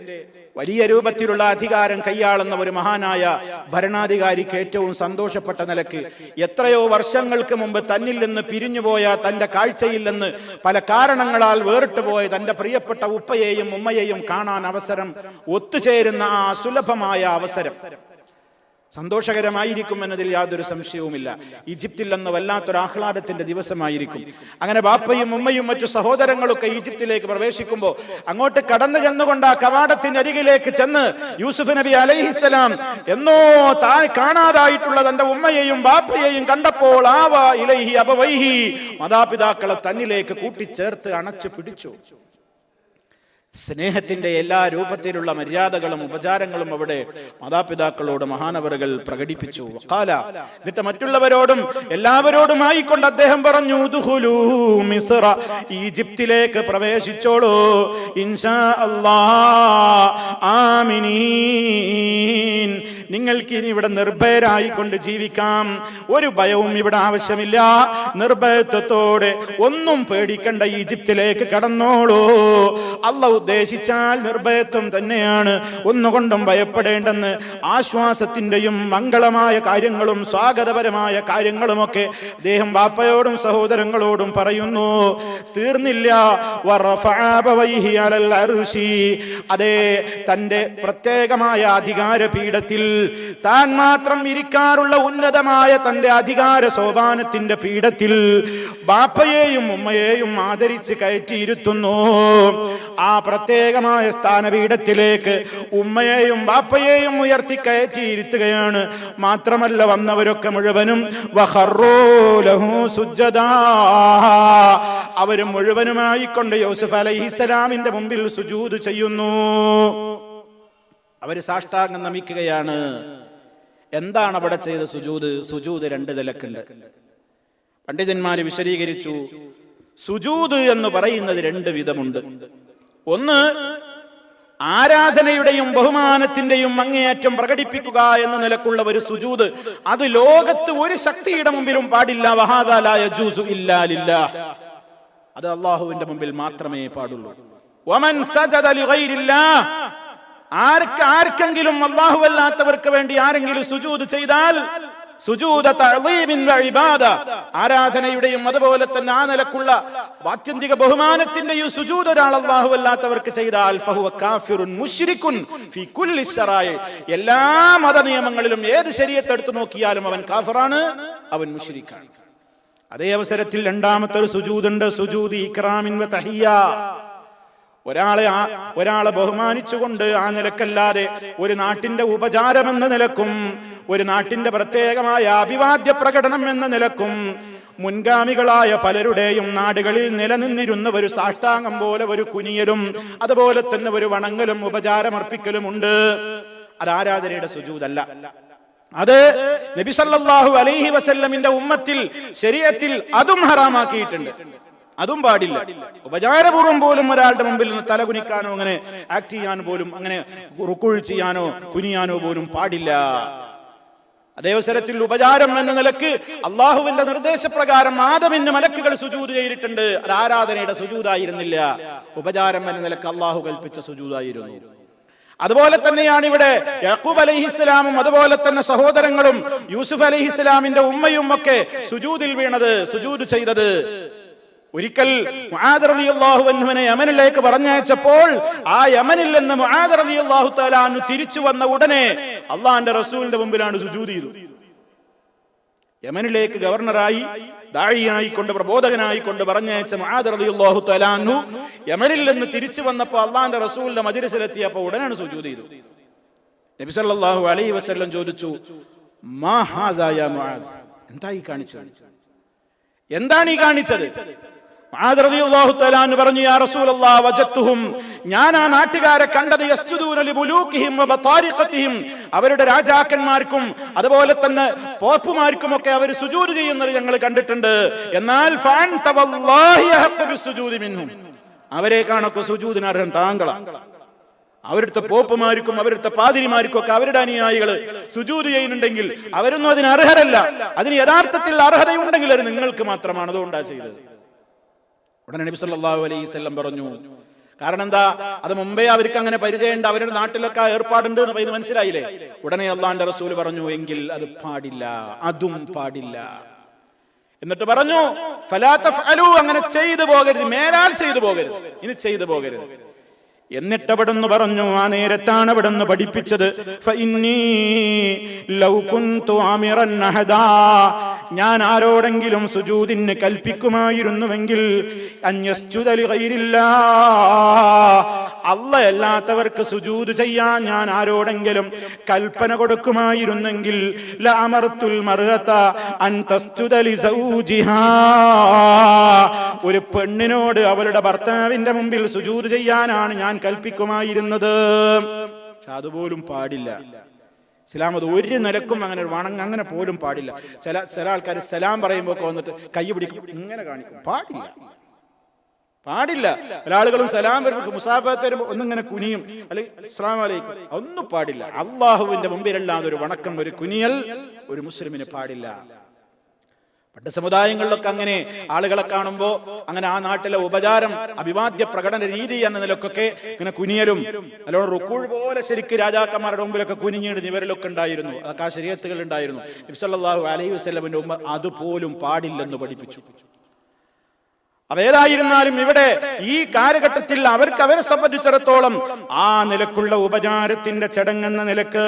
വലിയ രൂപത്തിലുള്ള അധികാരം കൈയാളുന്ന ഒരു മഹാനായ ഭരണാധികാരിക്ക് ഏറ്റവും സന്തോഷപ്പെട്ട നിലക്ക് എത്രയോ വർഷങ്ങൾക്ക് മുമ്പ് തന്നിൽ നിന്ന് പിരിഞ്ഞുപോയ, തന്റെ കാഴ്ചയിൽ നിന്ന് പല കാരണങ്ങളാൽ വേറിട്ടുപോയ തന്റെ പ്രിയപ്പെട്ട ഉപ്പയെയും ഉമ്മയെയും കാണാൻ അവസരം ഒത്തുചേരുന്ന ആ സുലഭമായ അവസരം സന്തോഷകരമായിരിക്കും എന്നതിൽ യാതൊരു സംശയവുമില്ല. ഈജിപ്തിൽ അന്ന് വല്ലാത്തൊരു ആഹ്ലാദത്തിന്റെ ദിവസമായിരിക്കും. അങ്ങനെ ബാപ്പയും ഉമ്മയും മറ്റു സഹോദരങ്ങളൊക്കെ ഈജിപ്തിലേക്ക് പ്രവേശിക്കുമ്പോൾ അങ്ങോട്ട് കടന്നു ചെന്നുകൊണ്ട് ആ കവാടത്തിന്റെ അരികിലേക്ക് ചെന്ന് യൂസുഫ് നബി അലൈഹിസ്സലാം എന്നോ താൻ കാണാതായിട്ടുള്ള തന്റെ ഉമ്മയെയും ബാപ്പയെയും കണ്ടപ്പോൾ ആവാ ഇലൈഹി അബവൈഹി, മാതാപിതാക്കളെ തന്നിലേക്ക് കൂട്ടിച്ചേർത്ത് അണച്ചു പിടിച്ചു. സ്നേഹത്തിന്റെ എല്ലാ രൂപത്തിലുള്ള മര്യാദകളും ഉപചാരങ്ങളും അവിടെ മാതാപിതാക്കളോട് മഹാനവറുകൾ പ്രകടിപ്പിച്ചു. ഖാല, എന്നിട്ട് മറ്റുള്ളവരോടും എല്ലാവരോടുമായിക്കൊണ്ട് അദ്ദേഹം പറഞ്ഞു, ഉദ്ഖുലൂ മിസ്റ, ഈജിപ്തിലേക്ക് പ്രവേശിച്ചോളൂ, ഇൻഷാ അല്ലാഹ് ആമിനീൻ, നിങ്ങൾക്ക് ഇനി ഇവിടെ നിർഭയരായിക്കൊണ്ട് ജീവിക്കാം. ഒരു ഭയവും ഇവിടെ ആവശ്യമില്ല. നിർഭയത്വത്തോടെ ഒന്നും പേടിക്കണ്ട, ഈജിപ്തിലേക്ക് കടന്നോളൂ. അല്ലാഹു ഉദ്ദേശിച്ചാൽ നിർഭയത്വം തന്നെയാണ്, ഒന്നുകൊണ്ടും ഭയപ്പെടേണ്ടെന്ന് ആശ്വാസത്തിന്റെയും മംഗളമായ കാര്യങ്ങളും സ്വാഗതപരമായ കാര്യങ്ങളുമൊക്കെ അദ്ദേഹം ബാപ്പയോടും സഹോദരങ്ങളോടും പറയുന്നു. തീർന്നില്ല. അതേ, തന്റെ പ്രത്യേകമായ അധികാര പീഠത്തിൽ താൻ മാത്രം ഇരിക്കാറുള്ള ഉന്നതമായ തന്റെ അധികാര സോപാനത്തിന്റെ പീഠത്തിൽ ബാപ്പയെയും ഉമ്മയെയും ആദരിച്ച് കയറ്റിയിരുത്തുന്നു. ആ പ്രത്യേകമായ സ്ഥാനപീഠത്തിലേക്ക് ഉമ്മയെയും ബാപ്പയെയും ഉയർത്തി കയറ്റിയിരുത്തുകയാണ്. മാത്രമല്ല, വന്നവരൊക്കെ മുഴുവനും അവരും മുഴുവനുമായി കൊണ്ട് യൂസുഫ് അലൈഹിസ്സലാമിന്റെ മുമ്പിൽ സുജൂദ് ചെയ്യുന്നു. അവര് സാഷ്ടാംഗം നമിക്കുകയാണ്. എന്താണ് അവിടെ ചെയ്ത സുജൂദ്? സുജൂദ് രണ്ട് നിലക്കുണ്ട്. പണ്ഡിതന്മാര് വിശദീകരിച്ചു, സുജൂദ് എന്ന് പറയുന്നത് രണ്ട് വിധമുണ്ട്. ഒന്ന്, ആരാധനയുടെയും ബഹുമാനത്തിന്റെയും അങ്ങേയറ്റം പ്രകടിപ്പിക്കുക എന്ന നിലക്കുള്ള ഒരു സുജൂദ്. അത് ലോകത്ത് ഒരു ശക്തിയുടെ മുമ്പിലും പാടില്ല. വഹാദാ ലാ യജൂസു ഇല്ലാ ലില്ലാഹ്, അത് അല്ലാഹുവിന്റെ മുമ്പിൽ മാത്രമേ പാടുള്ളൂ. വമൻ സജദ ലിഗൈരില്ലാഹ്, ആർക്കെങ്കിലും അല്ലാഹു അല്ലാത്തവർക്ക് വേണ്ടി ആരെങ്കിലും സുജൂദ് ചെയ്താൽ, സുജൂദ തഅളീമിൻ വ ഇബാദ, ആരാധനയുടെയും അതുപോലെ തന്നെ ആ നിലക്കുള്ള ആത്യന്തിക ബഹുമാനത്തിന്റെയും സുജൂദ് ഒരാൾ അല്ലാഹു അല്ലാത്തവർക്ക് ചെയ്താൽ ഫഹുവ കാഫിറുൻ മുശ്രിക്കുൻ ഫീ കുല്ലി ശറായി, എല്ലാ മത നിയമങ്ങളിലും ഏത് ശരീഅത്ത് എടുത്തു നോക്കിയാലും അവൻ കാഫിറാണ്, അവൻ മുശ്രിക്കാണ്. അതേ അവസരത്തിൽ രണ്ടാമത്തെ ഒരു സുജൂദ് ഉണ്ട്, സുജൂദ് ഇക്റാമിൻ വ തഹിയ്യ. ഒരാളെ ബഹുമാനിച്ചുകൊണ്ട് ആ നിലക്കല്ലാതെ ഒരു നാട്ടിന്റെ ഉപചാരം എന്ന നിലക്കും ഒരു നാട്ടിന്റെ പ്രത്യേകമായ അഭിവാദ്യ പ്രകടനം എന്ന നിലക്കും മുൻഗാമികളായ പലരുടെയും നാടുകളിൽ നിലനിന്നിരുന്ന ഒരു സാഷ്ടാംഗം പോലെ ഒരു കുനിയലും അതുപോലെ തന്നെ ഒരു വണങ്ങലും ഉപചാരമർപ്പിക്കലും ഉണ്ട്. അത് ആരാധനയുടെ സുജൂദല്ല. അത് നബി സല്ലല്ലാഹു അലൈഹി വസല്ലമിന്റെ ഉമ്മത്തിൽ ശരീഅത്തിൽ അതും ഹറാമാക്കിയിട്ടുണ്ട്. അതും പാടില്ല. ഉപചാരപൂർവ്വം പോലും ഒരാളുടെ മുമ്പിൽ നിന്ന് തലകുനിക്കാനോ അങ്ങനെ ആക്ട് ചെയ്യാനോ പോലും അങ്ങനെ റുക്കുഴ് ചെയ്യാനോ കുനിയാനോ പോലും പാടില്ല. അതേ അവസരത്തിൽ ഉപചാരം എന്ന നിലക്ക് അള്ളാഹുവിന്റെ നിർദ്ദേശപ്രകാരം ആദമിന് മലക്കുകൾ സുജൂദ് ചെയ്തിട്ടുണ്ട്. അത് ആരാധനയുടെ സുജൂദായിരുന്നില്ല, ഉപചാരം എന്ന നിലക്ക് അള്ളാഹു കൽപ്പിച്ച സുജൂദായിരുന്നു. അതുപോലെ തന്നെയാണ് ഇവിടെ യാക്കൂബ് അലൈഹിസ്സലാമും അതുപോലെ തന്നെ സഹോദരങ്ങളും യൂസുഫ് അലൈഹിസ്സലാമിന്റെ ഉമ്മയും ഒക്കെ സുജൂദിൽ വീണത്, സുജൂദ് ചെയ്തത്. ഒരിക്കൽ മുആദ് റളിയല്ലാഹു അൻഹുവിനെ യമനിലേക്ക് പറഞ്ഞയച്ചപ്പോൾ ആ യമനിൽ നിന്ന് മുആദ് റളിയല്ലാഹു തആല അൻഹു തിരിച്ചു വന്ന ഉടനെ അള്ളാഹുവിന്റെ റസൂലിന്റെ മുമ്പിലാണ് സുജൂദ് ചെയ്തത്. യമനിലേക്ക് ഗവർണറായി ദാഴിയായിക്കൊണ്ട് പ്രബോധകനായിക്കൊണ്ട് പറഞ്ഞയച്ച മുആദ് റളിയല്ലാഹു തആല അൻഹു യമനിൽ നിന്ന് തിരിച്ചു വന്നപ്പോൾ അള്ളാഹുവിന്റെ റസൂലിന്റെ മജ്‌ലിസിലെത്തിയപ്പോൾ ഉടനെയാണ് സുജൂദ് ചെയ്തത്. നബി സല്ലല്ലാഹു അലൈഹി വസല്ലം ചോദിച്ചു, മാ ഹാദാ യാ മുആദ്, എന്തായി കാണിച്ചത്? എന്താണ് ഈ കാണിച്ചത്? മുആദ് റളിയല്ലാഹു തആല അൻഹു പറഞ്ഞു, യാ റസൂലല്ലാഹ് വജത്തുഹും, ഞാൻ ആ നാട്ടുകാരെ കണ്ടത് യസ്ജുദൂന ലിബുലൂഖിഹിം വബതാരിഖതിഹിം, അവരുടെ രാജാക്കന്മാർക്കും അതുപോലെ തന്നെ പോപ്പുമാർക്കും ഒക്കെ അവർ സുജൂദ് ചെയ്യുന്നത് ഞങ്ങൾ കണ്ടിട്ടുണ്ട്. എന്നാൽ ഫഅൻത വല്ലാഹി അഹഖു ബിസ്സുജൂദി മിൻഹും, അവരെ കാണൊക്കെ സുജൂദിന് അർഹൻ താങ്കളാണ്. അവരുടെ പോപ്പുമാർക്കും അവരുടെ പാതിരിമാർക്കും ഒക്കെ അവരുടെ അനുയായികള് സുജൂദ് ചെയ്യുന്നുണ്ടെങ്കിൽ അവരൊന്നും അതിന് അർഹരല്ല. അതിന് യഥാർത്ഥത്തിൽ അർഹതയുണ്ടെങ്കിൽ അത് നിങ്ങൾക്ക് മാത്രമാണ്, അതുകൊണ്ടാ ചെയ്തത്. ഉടനെ നബി സല്ലല്ലാഹു അലൈഹി വസല്ലം പറഞ്ഞു, കാരണം എന്താ, അത് മുമ്പേ അവർക്ക് അങ്ങനെ പരിചയമുണ്ട്, അവരുടെ നാട്ടിലൊക്കെ ഏർപ്പാടുണ്ട് എന്ന് പറയുന്നത് മനസ്സിലായില്ലേ? ഉടനെ അള്ളാഹുവിന്റെ റസൂൽ പറഞ്ഞു, എങ്കിൽ അത് പാടില്ല, അതും പാടില്ല. എന്നിട്ട് പറഞ്ഞു, ഫലാ തഫ്അലൂ, അങ്ങനെ ചെയ്തു പോകരുത്, മേലാൽ ചെയ്തു പോകരുത്, ഇനി ചെയ്തു പോകരുത്. എന്നിട്ട് അവിടുന്ന് പറഞ്ഞു, ആ നേരത്താണ് അവിടുന്ന് പഠിപ്പിച്ചത്, ഫഇന്നീ ലൗ കുന്തു ആമിറൻ അഹദാ, ഞാൻ ആരോടെങ്കിലും സുജൂദിന് കൽപ്പിക്കുമായിരുന്നുവെങ്കിൽ അൻയസ്ജുദ ലിഗൈരില്ലാ, അല്ലാഹ് അല്ലാത്തവർക്ക് സുജൂദ് ചെയ്യാൻ ഞാൻ ആരോടെങ്കിലും കൽപ്പന കൊടുക്കുമായിരുന്നെങ്കിൽ ലഅമർതുൽ മർഅത അൻ തസ്ജുദ ലിസൗജിഹാ, ഒരു പെണ്ണിനോട് അവളുടെ ഭർത്താവിന്റെ മുമ്പിൽ സുജൂദ് ചെയ്യാനാണ് ഞാൻ കൽപ്പിക്കുമായിരുന്നത്. പക്ഷെ അതുപോലും പാടില്ല. ഇസ്ലാം അത് ഒരു നിലക്കും അങ്ങനെ അങ്ങനെ പോലും പാടില്ല. ചില ആൾക്കാർ സലാം പറയുമ്പോൾ വന്നിട്ട് കൈ പിടിക്കും, ഇങ്ങനെ കാണിക്കും. പാടില്ല. പല ആളുകളും സലാം വരുമ്പോൾ മുസാഫത്ത് വരുമ്പോൾ ഒന്നിങ്ങനെ കുനിയും, അല്ലെങ്കിൽ അസ്സലാമു അലൈക്കും, ഒന്നും പാടില്ല. അള്ളാഹുവിന്റെ മുമ്പിലല്ലാതെ ഒരു വണക്കം, ഒരു കുനിയൽ ഒരു മുസ്ലിമിന് പാടില്ല. പണ്ട് സമുദായങ്ങളിലൊക്കെ അങ്ങനെ ആളുകളെ കാണുമ്പോൾ അങ്ങനെ ആ നാട്ടിലെ ഉപചാരം, അഭിവാദ്യ പ്രകടന രീതി എന്ന നിലക്കൊക്കെ ഇങ്ങനെ കുനിയലും നല്ലോണം റുക്കൂൾ പോലെ ശരിക്ക് രാജാക്കന്മാരുടെ മുമ്പിലൊക്കെ കുനിഞ്ഞിട്ട് നിവരലൊക്കെ ഉണ്ടായിരുന്നു. അതൊക്കെ ആ ശരീഅത്തുകൾ ഉണ്ടായിരുന്നു. നബി സല്ലല്ലാഹു അലൈഹി വസല്ലമിന്റെ ഉമ്മ അതുപോലും പാടില്ലെന്ന് പഠിപ്പിച്ചു. അപ്പൊ ഏതായിരുന്നാലും ഇവിടെ ഈ കാലഘട്ടത്തിൽ അവരെ സംബന്ധിച്ചിടത്തോളം ആ നിലക്കുള്ള ഉപചാരത്തിന്റെ ചടങ്ങെന്ന നിലക്ക്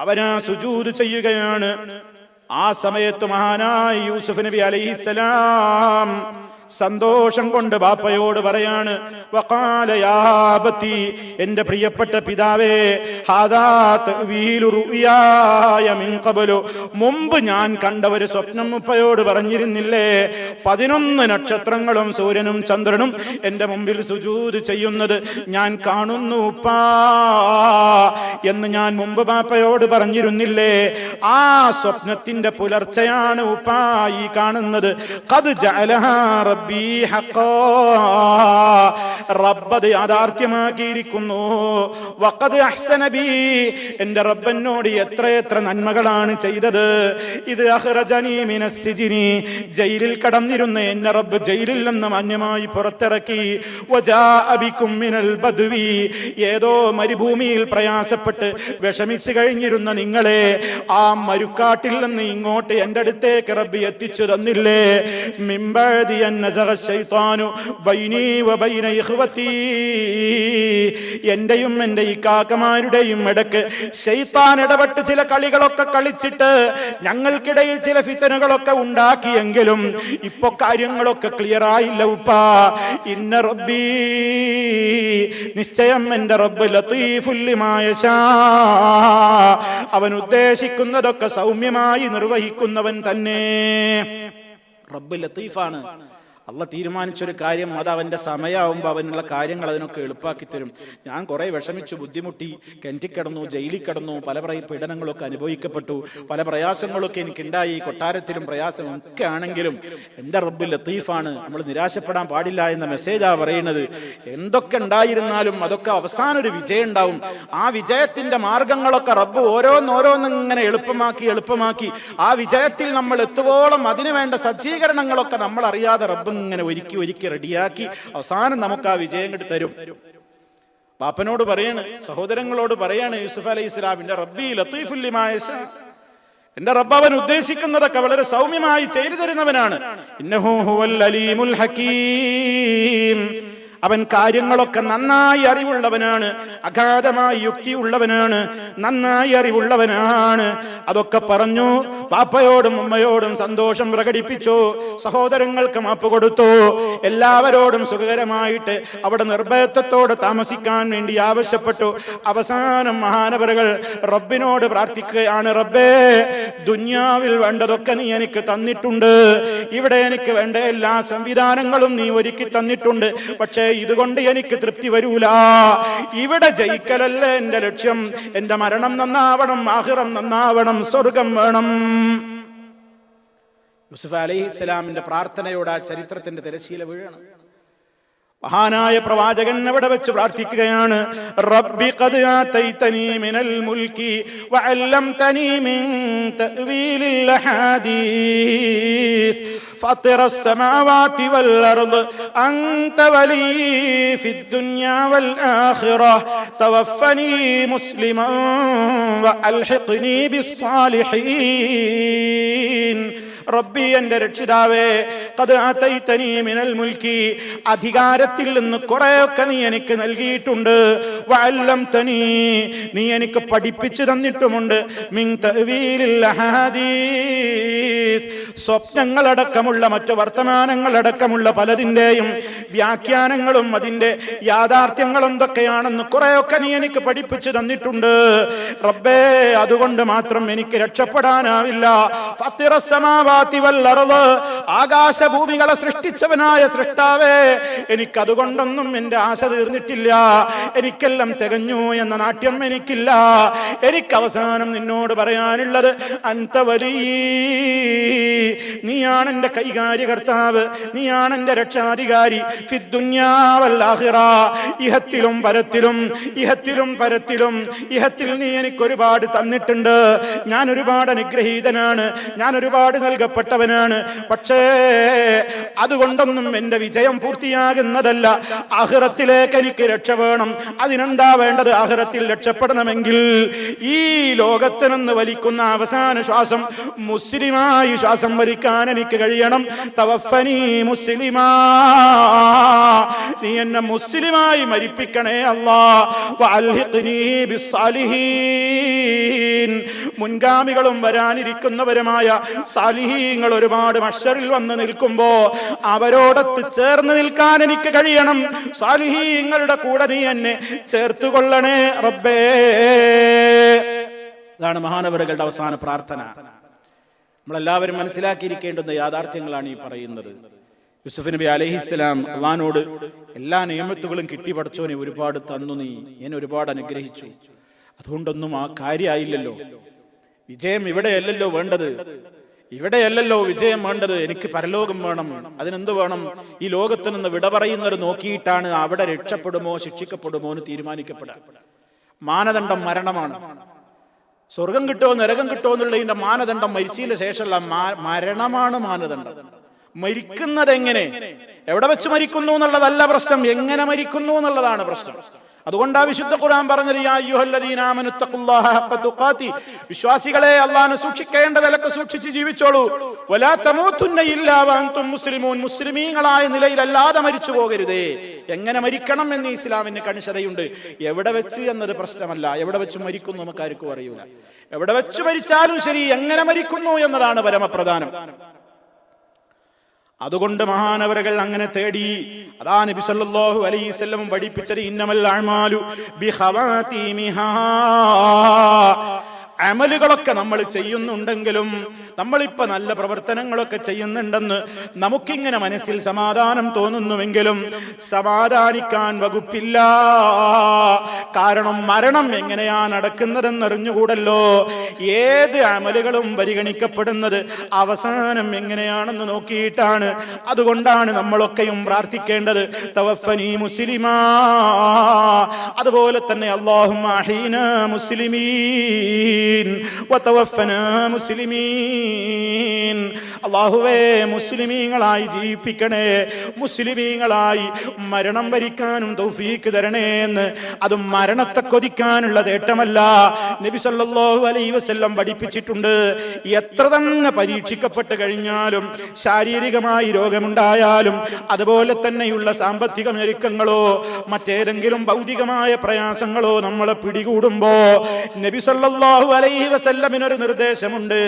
അവനാ സുജൂദ് ചെയ്യുകയാണ്. ആ സമയത്ത് മഹാനായ യൂസുഫ് നബി അലൈഹിസ്സലാം സന്തോഷം കൊണ്ട് ബാപ്പയോട് പറയാണ്, വഖാല യാ അബതി, എന്റെ പ്രിയപ്പെട്ട പിതാവേ, ഹാദാ തഅ്വീലു റുയായ മിൻ ഖബ്ലു, മുമ്പ് ഞാൻ കണ്ട ഒരു സ്വപ്നം ഉപ്പയോട് പറഞ്ഞിരുന്നില്ലേ, 11 നക്ഷത്രങ്ങളും സൂര്യനും ചന്ദ്രനും എന്റെ മുമ്പിൽ സുജൂദ് ചെയ്യുന്നത് ഞാൻ കാണുന്നു ഉപ്പാ എന്ന് ഞാൻ മുമ്പ് ബാപ്പയോട് പറഞ്ഞിരുന്നില്ലേ, ആ സ്വപ്നത്തിന്റെ പുലർച്ചയാണ് ഉപ്പാ ഈ കാണുന്നത്. ഖദ് ജഅലഹാ റബ്ബി ഹഖാ, റബ്ബ് യാഥാർത്ഥ്യമാക്കിയിരിക്കുന്നു. വഖദ് അഹ്സന ബി, എന്റെ റബ്ബനോട് എത്ര നന്മകളാണ് ചെയ്തത്. ഇത് അഖ്റജനി മിനസ് സിജ്നി, ജയിലിൽ കടന്നിരുന്ന എന്നെ റബ്ബ് ജയിലിൽ നിന്ന് മാന്യമായി പുറത്തിറക്കി. വജാഅ ബികും മിനൽ ബദ്വി, ഏതോ മരുഭൂമിയിൽ പ്രയാസപ്പെട്ട് വിഷമിച്ചു കഴിഞ്ഞിരുന്ന നിങ്ങളെ ആ മരുക്കാട്ടിൽ നിന്ന് ഇങ്ങോട്ട് എന്റെ അടുത്തേക്ക് റബ്ബ് എത്തിച്ചു തന്നില്ലേ. മിമ്പഅദി അന്നസഗ ശൈത്താനു ബൈനി വബൈന ഇഖ്വതി, എന്റെയും എന്റെ ഈ കാക്കമാരുടെയും ഇടക്ക് ശൈത്താൻ ഇടപെട്ട് ചില കളികളൊക്കെ കളിച്ചിട്ട് ഞങ്ങൾക്കിടയിൽ ചില ഫിത്തനുകളൊക്കെ ഉണ്ടാക്കിയെങ്കിലും ഇപ്പൊ കാര്യങ്ങളൊക്കെ ക്ലിയർ ആയില്ല ഉപ്പാ. ഇന്ന റബ്ബി, നിശ്ചയം എന്റെ റബ്ബ് ലതീഫുൽ ലിമാ യശാ, അവൻ ഉദ്ദേശിക്കുന്നതൊക്കെ സൗമ്യമായി നിർവഹിക്കുന്നവൻ തന്നെ. റബ്ബ് ലത്തീഫാണ്. അള്ളാഹ് തീരുമാനിച്ചൊരു കാര്യം അത് അവന്റെ സമയമാകുമ്പോൾ അവനുള്ള കാര്യങ്ങൾ അതിനൊക്കെ എളുപ്പാക്കി തരും. ഞാൻ കുറെ വിഷമിച്ചു, ബുദ്ധിമുട്ടി, കിണറ്റിക്കിടന്നു, ജയിലിൽ കിടന്നു, പല പീഡനങ്ങളൊക്കെ അനുഭവിക്കപ്പെട്ടു, പല പ്രയാസങ്ങളൊക്കെ എനിക്കുണ്ടായി, കൊട്ടാരത്തിലും പ്രയാസം ഒക്കെ ആണെങ്കിലും എൻ്റെ റബ്ബ് ലത്തീഫാണ്. നമ്മൾ നിരാശപ്പെടാൻ പാടില്ല എന്ന മെസ്സേജാ പറയുന്നത്. എന്തൊക്കെ ഉണ്ടായിരുന്നാലും അതൊക്കെ അവസാനം ഒരു വിജയം ഉണ്ടാവും. ആ വിജയത്തിന്റെ മാർഗങ്ങളൊക്കെ റബ്ബ് ഓരോന്നിങ്ങനെ എളുപ്പമാക്കി ആ വിജയത്തിൽ നമ്മൾ എത്തുവോളം അതിനുവേണ്ട സജ്ജീകരണങ്ങളൊക്കെ നമ്മൾ അറിയാതെ റബ്ബ് ഇങ്ങനെ ഒരുക്കി റെഡിയാക്കി അവസാനം നമുക്ക് ആ വിജയം കിട്ടി തരും. ബാപ്പനോട് പറയാണ്, സഹോദരങ്ങളോട് പറയാണ് യൂസുഫ് അലൈഹിസ്സലാമിന്റെ റബ്ബി ലത്തീഫുൽ ലിമാ യശാ, എന്റെ റബ്ബ് അവൻ ഉദ്ദേശിക്കുന്നതൊക്കെ വളരെ സൗമ്യമായി ചെയ്തു തരുന്നവനാണ്. ഇന്നഹു ഹുവൽ അലീമുൽ ഹകീം, അവൻ കാര്യങ്ങളൊക്കെ നന്നായി അറിവുള്ളവനാണ്, അഗാധമായി യുക്തിയുള്ളവനാണ്, നന്നായി അറിവുള്ളവനാണ്. അതൊക്കെ പറഞ്ഞു. പാപ്പയോടും ഉമ്മയോടും സന്തോഷം പ്രകടിപ്പിച്ചു, സഹോദരങ്ങൾക്ക് മാപ്പ് കൊടുത്തു, എല്ലാവരോടും സുഖകരമായിട്ട് അവിടെ നിർഭയത്വത്തോടെ താമസിക്കാൻ വേണ്ടി ആവശ്യപ്പെട്ടു. അവസാനം മഹാനവറുകൾ റബ്ബിനോട് പ്രാർത്ഥിക്കുകയാണ്, റബ്ബേ, ദുനിയാവിൽ വേണ്ടതൊക്കെ നീ എനിക്ക് തന്നിട്ടുണ്ട്, ഇവിടെ എനിക്ക് വേണ്ട എല്ലാ സംവിധാനങ്ങളും നീ ഒരുക്കി തന്നിട്ടുണ്ട്, പക്ഷേ ഇതുകൊണ്ട് എനിക്ക് തൃപ്തി വരൂല. ഇവിടെ ജയിക്കലല്ല എന്റെ ലക്ഷ്യം, എന്റെ മരണം നന്നാവണം, ആഖിറം നന്നാവണം, സ്വർഗം വേണം. യൂസുഫ് അലൈഹിസ്സലാമിന്റെ പ്രാർത്ഥനയോട് ആ ചരിത്രത്തിന്റെ തിരശീല വീഴണം. മഹാനായ പ്രവാചകൻ അവിടെ വെച്ച് പ്രാർത്ഥിക്കുകയാണ്, റബ്ബി ഖദ് ആതൈതനി മിനൽ മുൽക്കി വഅല്ലംതനി മിൻ തഅ്വീലിൽ ഹദീസ് ഫാത്തിറസ് സമാവാതി വൽ അർദ് അൻത വലി ഫിദ് ദുനിയാ വൽ ആഖിറ തവഫനി മുസ്ലിമൻ വഅൽഹിഖ്നി ബിസ്സാലിഹീൻ. റബ്ബി എന്റെ രക്ഷിതാവേ ഖദ് ആതൈതനി മിനൽ മുൽക്കി അധികാരത്തിൽ നിന്ന് കുറെയൊക്കെ നീ എനിക്ക് നൽകിയിട്ടുണ്ട് വഅല്ലംതനി നീ എനിക്ക് പഠിപ്പിച്ചു തന്നിട്ടുമുണ്ട് മിൻ തഅവീലിൽ അഹാദീസ് സ്വപ്നങ്ങളടക്കമുള്ള മറ്റു വർത്തമാനങ്ങളടക്കമുള്ള പലതിൻ്റെയും വ്യാഖ്യാനങ്ങളും അതിൻ്റെ യാഥാർത്ഥ്യങ്ങളും എന്തൊക്കെയാണെന്ന് കുറെയൊക്കെ നീ എനിക്ക് പഠിപ്പിച്ചു തന്നിട്ടുണ്ട് റബ്ബേ അതുകൊണ്ട് മാത്രം എനിക്ക് രക്ഷപ്പെടാനാവില്ല ഫത്തിറസ് സമാവാതി വൽ അർള് ആകാശഭൂമികളെ സൃഷ്ടിച്ചവനായ സൃഷ്ടാവേ എനിക്കതുകൊണ്ടൊന്നും എൻ്റെ ആശ തീർന്നിട്ടില്ല എനിക്കെല്ലാം തികഞ്ഞു എന്ന നാട്യം എനിക്കില്ല എനിക്ക് അവസാനം നിന്നോട് പറയാനുള്ളത് അൻത വലി നീയാണ് എൻ്റെ കൈകാര്യകർത്താവ് നീയാണ് എൻ്റെ രക്ഷാധികാരി ഫിദ്ദുന്യാ വൽ ആഖിറ ഇഹത്തിലും പരത്തിലും ഇഹത്തിൽ നീ എനിക്ക് ഒരുപാട് തന്നിട്ടുണ്ട് ഞാൻ ഒരുപാട് അനുഗ്രഹീതനാണ് ഞാൻ ഒരുപാട് നൽകപ്പെട്ടവനാണ് പക്ഷേ അതുകൊണ്ടൊന്നും എൻ്റെ വിജയം പൂർത്തിയാകുന്നതല്ല ആഖിറത്തിലേക്ക് എനിക്ക് രക്ഷ വേണം അതിനെന്താ വേണ്ടത് ആഖിറത്തിൽ രക്ഷപ്പെടണമെങ്കിൽ ഈ ലോകത്ത് നിന്ന് വലിക്കുന്ന അവസാന ശ്വാസം മുസ്ലിമായി ശ്വാസം വലിക്കാൻ എനിക്ക് കഴിയണം തവഫനി മുസ്ലിമാ നീ എന്നെ മുസ്ലിമായി മരിപ്പിക്കണേ അല്ലാഹ് വഅൽഹിഖ്നി ബിസ്സാലിഹീൻ മുൻഗാമികളും വരാനിരിക്കുന്നവരുമായ സാലിഹീങ്ങൾ ഒരുപാട് മഹ്ശറിൽ വന്ന് നിൽക്കുമ്പോ അവരോടൊത്ത് ചേർന്ന് നിൽക്കാൻ എനിക്ക് കഴിയണം സാലിഹീങ്ങളുടെ കൂടെ നീ എന്നെ ചേർത്തുകൊള്ളണേ റബ്ബേ ഇതാണ് മഹാനവറുകളുടെ അവസാന പ്രാർത്ഥന നമ്മളെല്ലാവരും മനസ്സിലാക്കിയിരിക്കേണ്ടുന്ന യാഥാർത്ഥ്യങ്ങളാണ് ഈ പറയുന്നത് യൂസുഫ് നബി അലൈഹിസ്സലാം അള്ളാഹിനോട് എല്ലാ നിയമത്തുകളും കിട്ടി പഠിച്ചോനെ ഒരുപാട് തന്നു നീ എന്നെ ഒരുപാട് അനുഗ്രഹിച്ചു അതുകൊണ്ടൊന്നും ആ കാര്യമായില്ലല്ലോ വിജയം ഇവിടെയല്ലല്ലോ വേണ്ടത് ഇവിടെയല്ലല്ലോ വിജയം വേണ്ടത് എനിക്ക് പരലോകം വേണം അതിനെന്ത് വേണം ഈ ലോകത്ത് നിന്ന് വിട പറയുന്നവർ നോക്കിയിട്ടാണ് അവിടെ രക്ഷപ്പെടുമോ ശിക്ഷിക്കപ്പെടുമോ എന്ന് തീരുമാനിക്കപ്പെടുക മാനദണ്ഡം മരണമാണ് സ്വർഗം കിട്ടുമോ നരകം കിട്ടുമോ എന്നുള്ളതിന്റെ മാനദണ്ഡം മരിച്ചതിന് ശേഷമുള്ള മരണമാണ് മാനദണ്ഡം മരിക്കുന്നത് എങ്ങനെ എവിടെ വെച്ച് മരിക്കുന്നു എന്നുള്ളതല്ല പ്രശ്നം എങ്ങനെ മരിക്കുന്നു എന്നുള്ളതാണ് പ്രശ്നം അതുകൊണ്ടാ വിശുദ്ധ ഖുർആൻ പറഞ്ഞത് യാ അയ്യുഹല്ലദീന ആമനു തഖുല്ലാഹ ഹഖ്ക തുഖാതി വിശ്വാസികളെ അല്ലാഹുവിനെ സൂക്ഷിക്കേണ്ടതിലൊക്കെ സൂക്ഷിച്ച് ജീവിച്ചോളൂ വലാ തമൂതുന്ന ഇല്ലാ വഅൻതും മുസ്ലിമൂൻ മുസ്ലിമീങ്ങളായ നിലയിലല്ലാതെ മരിച്ചു പോകരുതേ എങ്ങനെ മരിക്കണം എന്ന് ഇസ്ലാമിന് കണിശതയുണ്ട് എവിടെ വെച്ച് എന്നത് പ്രശ്നമല്ല എവിടെ വെച്ച് മരിക്കുന്നു നമുക്ക് ആർക്കും അറിയൂല എവിടെ വെച്ച് മരിച്ചാലും ശരി എങ്ങനെ മരിക്കുന്നു എന്നതാണ് പരമപ്രധാനം അതുകൊണ്ട് മഹാനവറുകൾ അങ്ങനെ തേടി അതാ നബി സല്ലല്ലാഹു അലൈഹി വസല്ലം പഠിപ്പിച്ചത് ഇന്നമൽ അഅ്മാലു ബിഖവാതീമിഹാ അമലുകളൊക്കെ നമ്മൾ ചെയ്യുന്നുണ്ടെങ്കിലും നമ്മളിപ്പോ നല്ല പ്രവർത്തനങ്ങളൊക്കെ ചെയ്യുന്നുണ്ടെന്ന് നമുക്കിങ്ങനെ മനസ്സിൽ സമാധാനം തോന്നുന്നുവെങ്കിലും സമാധാനിക്കാൻ വകുപ്പില്ല കാരണം മരണം എങ്ങനെയാ നടക്കുന്നതെന്നറിഞ്ഞുകൂടല്ലോ ഏത് അമലുകളും പരിഗണിക്കപ്പെടുന്നത് അവസാനം എങ്ങനെയാണെന്ന് നോക്കിയിട്ടാണ് അതുകൊണ്ടാണ് നമ്മളൊക്കെയും പ്രാർത്ഥിക്കേണ്ടത് തവഫനി മുസ്ലിമാ അതുപോലെ തന്നെ അല്ലാഹുമ്മ അഹീനാ മുസ്ലിമീൻ വതവഫനാ മുസ്ലിമീൻ അല്ലാഹുവേ മുസ്ലിമീങ്ങളായി ജീവിപ്പിക്കണേ മുസ്ലിമീങ്ങളായി മരണം വരിക്കാനും തൗഫീക്ക് തരണേ എന്ന് അത് മരണത്തെ കൊതിക്കാനുള്ള തേട്ടമല്ല നബി സല്ലല്ലാഹു അലൈഹി വസല്ലം പഠിപ്പിച്ചിട്ടുണ്ട് എത്ര തന്നെ പരീക്ഷിക്കപ്പെട്ട് കഴിഞ്ഞാലും ശാരീരികമായി രോഗമുണ്ടായാലും അതുപോലെ തന്നെയുള്ള സാമ്പത്തിക ഞെരുക്കങ്ങളോ മറ്റേതെങ്കിലും ഭൗതികമായ പ്രയാസങ്ങളോ നമ്മളെ പിടികൂടുമ്പോ നബി സല്ലല്ലാഹു അലൈഹി വസല്ലമിന് ഒരു നിർദ്ദേശമുണ്ട്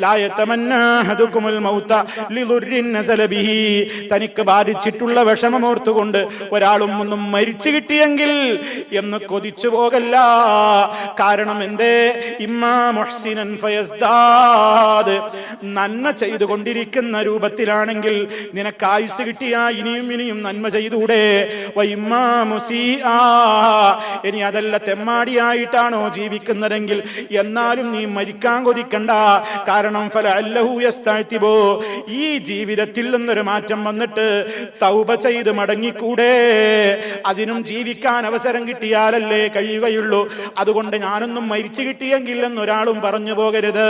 ലാ യതമന്നാ അഹദുകുമുൽ മൗത ലിദുർരിൻ നസല ബിഹി തനിക്ക് ബാധിച്ചിട്ടുള്ള വിഷമമോർത്തുകൊണ്ട് ഒരാളും ഒന്നും മരിച്ചു കിട്ടിയെങ്കിൽ എന്ന് കൊതിച്ചു പോകല്ല കാരണം എന്തേ ഇമ്മാ മുഹ്സിനൻ ഫയസ്ദാദ് നന്മ ചെയ്തുകൊണ്ടിരിക്കുന്ന രൂപത്തിലാണെങ്കിൽ നിനക്ക് ആയുസ് കിട്ടിയാ ഇനിയും നന്മ ചെയ്തൂടെ വഇമ്മാ മുസീആ ഇനി അതല്ല തെമ്മാടിയായിട്ടാണോ ജീവിക്കുന്നതെങ്കിൽ എന്നാലും നീ മരിക്കാൻ കൊതിക്കണ്ട കാരണം ഫലഅല്ലഹു യസ്തഅതിബു ഈ ജീവിതത്തിൽ നിന്നൊരു മാറ്റം വന്നിട്ട് തൗബ ചെയ്ത് മടങ്ങിക്കൂടെ അതിനും ജീവിക്കാൻ അവസരം കിട്ടിയാലല്ലേ കഴിയുകയുള്ളൂ അതുകൊണ്ട് ഞാനൊന്നും മരിച്ചു കിട്ടിയെങ്കിൽ എന്നൊരാളും പറഞ്ഞു പോകരുത്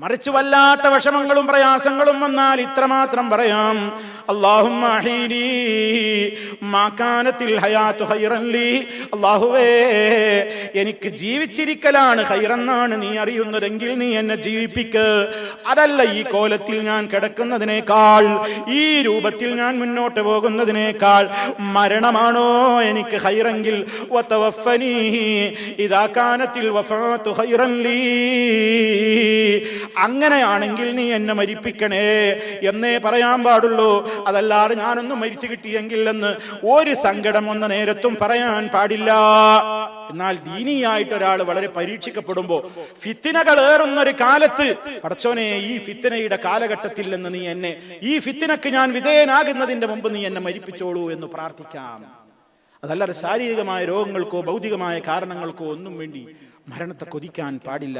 മറിച്ച് വല്ലാത്ത വിഷമങ്ങളും പ്രയാസങ്ങളും വന്നാൽ ഇത്രമാത്രം പറയാം, അല്ലാഹുമ്മ അഹീനി മാ കാനത്തിൽ ഹയാതു ഖൈറൻ ലീ. അല്ലാഹുവേ, എനിക്ക് ജീവിച്ചിരിക്കലാണ് ഖൈറെന്നാണ് നീ അറിയുന്നതെങ്കിൽ നീ എന്നെ ജീവിപ്പിക്ക്. അതല്ല ഈ കോലത്തിൽ ഞാൻ കിടക്കുന്നതിനേക്കാൾ, ഈ രൂപത്തിൽ ഞാൻ മുന്നോട്ട് പോകുന്നതിനേക്കാൾ മരണമാണോ എനിക്ക് ഖൈറെങ്കിൽ വതവഫനി ഇദാ കാനത്തിൽ വഫാതു ഖൈറൻ ലീ. അങ്ങനെയാണെങ്കിൽ നീ എന്നെ മരിപ്പിക്കണേ എന്നേ പറയാൻ പാടുള്ളൂ. അതല്ലാതെ ഞാനൊന്നും മരിച്ചു കിട്ടിയെങ്കിൽ എന്ന് ഒരു സങ്കടം ഒന്ന നേരത്തും പറയാൻ പാടില്ല. എന്നാൽ ദീനിയായിട്ട് ഒരാൾ വളരെ പരീക്ഷിക്കപ്പെടുമ്പോ, ഫിത്തിനകൾ ഏറുന്നൊരു കാലത്ത്, പടച്ചോനെ ഈ ഫിത്തിനയുടെ കാലഘട്ടത്തിൽ നിന്ന് നീ എന്നെ, ഈ ഫിത്തിനക്ക് ഞാൻ വിധേയനാകുന്നതിന്റെ മുമ്പ് നീ എന്നെ മരിപ്പിച്ചോളൂ എന്ന് പ്രാർത്ഥിക്കാം. അതല്ലാതെ ശാരീരികമായ രോഗങ്ങൾക്കോ ഭൗതികമായ കാരണങ്ങൾക്കോ ഒന്നും വേണ്ടി മരണത്തെ കൊതിക്കാൻ പാടില്ല.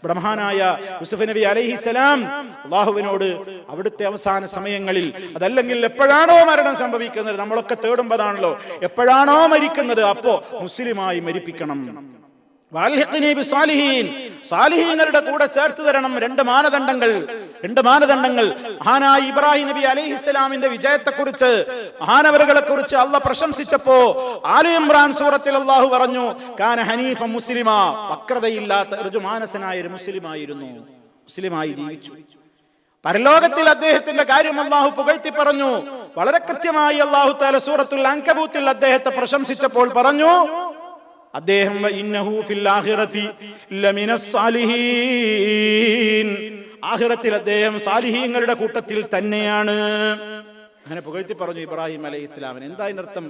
ബ്രഹ്മാനായ യൂസുഫ് നബി അലൈഹിസ്സലാം അല്ലാഹുവിനോട് അവിടുത്തെ അവസാന സമയങ്ങളിൽ, അതല്ലെങ്കിൽ എപ്പോഴാണോ മരണം സംഭവിക്കുന്നത്, നമ്മളൊക്കെ തേടുമ്പോഴാണല്ലോ, എപ്പോഴാണോ മരിക്കുന്നത് അപ്പോ മുസ്ലിമായി മരിപ്പിക്കണം. സാലിഹീങ്ങളുടെ കൂടെ ചേർത്ത് തരണം. രണ്ട് മാനദണ്ഡങ്ങൾ. മഹാനായ ഇബ്രാഹിം നബി അലൈഹിസ്സലാമിന്റെ വിജയത്തെക്കുറിച്ച്, മഹാനവറുകളെ കുറിച്ച് അള്ളാഹ് പ്രശംസിച്ചപ്പോ ആലു ഇംറാൻ സൂറത്തിൽ അള്ളാഹു പറഞ്ഞു, കാന ഹനീഫ മുസ്ലിമാ, വക്രതയില്ലാത്ത ഋജുമാനസനായ ഒരു മുസ്ലിമായിരുന്നു, മുസ്ലിമായി ജീവിച്ചു. പരലോകത്തിൽ അദ്ദേഹത്തിന്റെ കാര്യം അള്ളാഹു പുകഴ്ത്തി പറഞ്ഞു. വളരെ കൃത്യമായി അള്ളാഹു തആല സൂറത്തുൽ അൻകബൂത്തിൽ അദ്ദേഹത്തെ പ്രശംസിച്ചപ്പോൾ പറഞ്ഞു, അദ്ദേഹം ഇന്നഹു ഫിൽ ആഖിറതി ലമിനസ് സാലിഹീൻ, ആഖിറത്തിൽ അദ്ദേഹം സാലിഹീങ്ങളുടെ കൂട്ടത്തിൽ തന്നെയാണ്. അങ്ങനെ പുകഴ്ത്തി പറഞ്ഞു ഇബ്രാഹിം അലൈഹിസ്സലാമിന്. എന്താ അതിനർത്ഥം?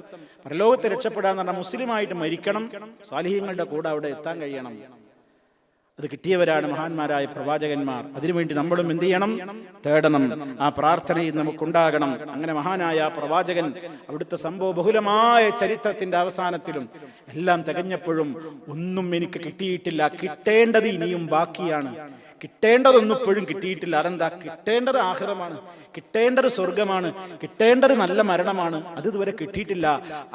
പരലോകത്തെ രക്ഷപ്പെടാന്ന് പറഞ്ഞാൽ മുസ്ലിമായിട്ട് മരിക്കണം, സാലിഹീങ്ങളുടെ കൂടെ അവിടെ എത്താൻ കഴിയണം. അത് കിട്ടിയവരാണ് മഹാന്മാരായ പ്രവാചകന്മാർ. അതിനുവേണ്ടി നമ്മളും എന്ത് ചെയ്യണം? തേടണം. ആ പ്രാർത്ഥനയിൽ നമുക്കുണ്ടാകണം. അങ്ങനെ മഹാനായ പ്രവാചകൻ അവിടുത്തെ സംഭവ ബഹുലമായ ചരിത്രത്തിന്റെ അവസാനത്തിലും എല്ലാം തികഞ്ഞപ്പോഴും ഒന്നും എനിക്ക് കിട്ടിയിട്ടില്ല, കിട്ടേണ്ടത് ഇനിയും ബാക്കിയാണ്, കിട്ടേണ്ടതൊന്നും ഇപ്പോഴും കിട്ടിയിട്ടില്ല. അതെന്താ? കിട്ടേണ്ടത് ആഖിറമാണ്, കിട്ടേണ്ടത് സ്വർഗമാണ്, കിട്ടേണ്ടത് നല്ല മരണമാണ്. അത് ഇതുവരെ കിട്ടിയിട്ടില്ല.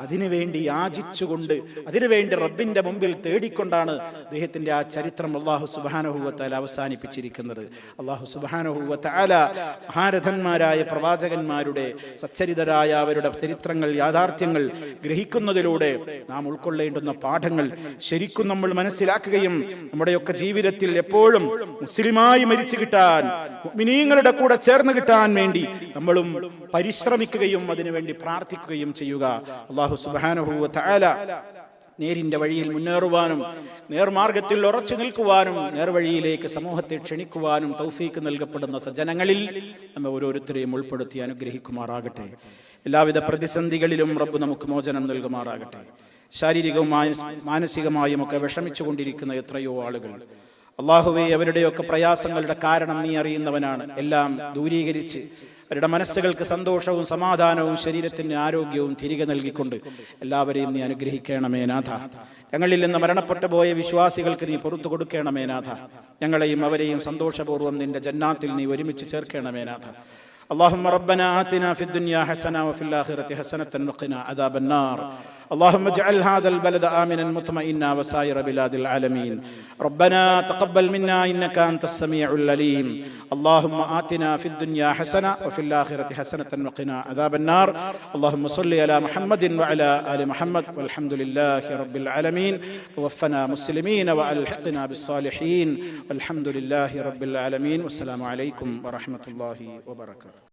അതിനുവേണ്ടി യാചിച്ചുകൊണ്ട്, അതിനുവേണ്ടി റബ്ബിന്റെ മുമ്പിൽ തേടിക്കൊണ്ടാണ് അദ്ദേഹത്തിന്റെ ആ ചരിത്രം അല്ലാഹു സുബ്ഹാനഹു വ തആല അവസാനിപ്പിച്ചിരിക്കുന്നത്. അല്ലാഹു സുബ്ഹാനഹു വ തആല മഹാരഥന്മാരായ പ്രവാചകന്മാരുടെ സച്ചരിതരായ അവരുടെ ചരിത്രങ്ങൾ, യാഥാർത്ഥ്യങ്ങൾ ഗ്രഹിക്കുന്നതിലൂടെ നാം ഉൾക്കൊള്ളേണ്ടുന്ന പാഠങ്ങൾ ശരിക്കും നമ്മൾ മനസ്സിലാക്കുകയും നമ്മുടെയൊക്കെ ജീവിതത്തിൽ എപ്പോഴും മുസ്ലിമായി മരിച്ചു കിട്ടാൻ, മുഅ്മിനീങ്ങളുടെ കൂടെ ചേർന്ന് കിട്ടാൻ വേണ്ടി നമ്മളും പരിശ്രമിക്കുകയും അതിനുവേണ്ടി പ്രാർത്ഥിക്കുകയും ചെയ്യുക. അല്ലാഹു സുബ്ഹാനഹു വ തആല നേരിന്റെ വഴിയിൽ മുന്നേറുവാനും നേർമാർഗത്തിൽ ഉറച്ചു നിൽക്കുവാനും നേർവഴിയിലേക്ക് സമൂഹത്തെ ക്ഷണിക്കുവാനും തൗഫീക്ക് നൽകപ്പെടുന്ന സജ്ജനങ്ങളിൽ നമ്മെ ഓരോരുത്തരെയും ഉൾപ്പെടുത്തി അനുഗ്രഹിക്കുമാറാകട്ടെ. എല്ലാവിധ പ്രതിസന്ധികളിലും റബ്ബ് നമുക്ക് മോചനം നൽകുമാറാകട്ടെ. ശാരീരികവും മാനസികമായും ഒക്കെ വിഷമിച്ചുകൊണ്ടിരിക്കുന്ന എത്രയോ ആളുകൾ, അള്ളാഹുവേ, അവരുടെയൊക്കെ പ്രയാസങ്ങളുടെ കാരണം നീ അറിയുന്നവനാണ്. എല്ലാം ദൂരീകരിച്ച് അവരുടെ മനസ്സുകൾക്ക് സന്തോഷവും സമാധാനവും ശരീരത്തിന് ആരോഗ്യവും തിരികെ നൽകിക്കൊണ്ട് എല്ലാവരെയും നീ അനുഗ്രഹിക്കണമേ നാഥ. ഞങ്ങളിൽ നിന്ന് മരണപ്പെട്ടു പോയ വിശ്വാസികൾക്ക് നീ പുറത്തു കൊടുക്കണമേ നാഥ. ഞങ്ങളെയും അവരെയും സന്തോഷപൂർവ്വം നിന്റെ ജന്നാത്തിൽ നീ ഒരുമിച്ച് ചേർക്കണമേ നാഥ. اللهم ربنا آتنا في الدنيا حسنة وفي الآخرة حسنة وقنا عذاب النار. اللهم اجعل هذا البلد آمنا مطمئنا وسائر بلاد العالمين. ربنا تقبل منا إنك أنت السميع العليم. اللهم آتنا في الدنيا حسنة وفي الآخرة حسنة وقنا عذاب النار. اللهم صل على محمد وعلى آل محمد والحمد لله رب العالمين. توفنا مسلمين وألحقنا بالصالحين والحمد لله رب العالمين. والسلام عليكم ورحمة الله وبركاته.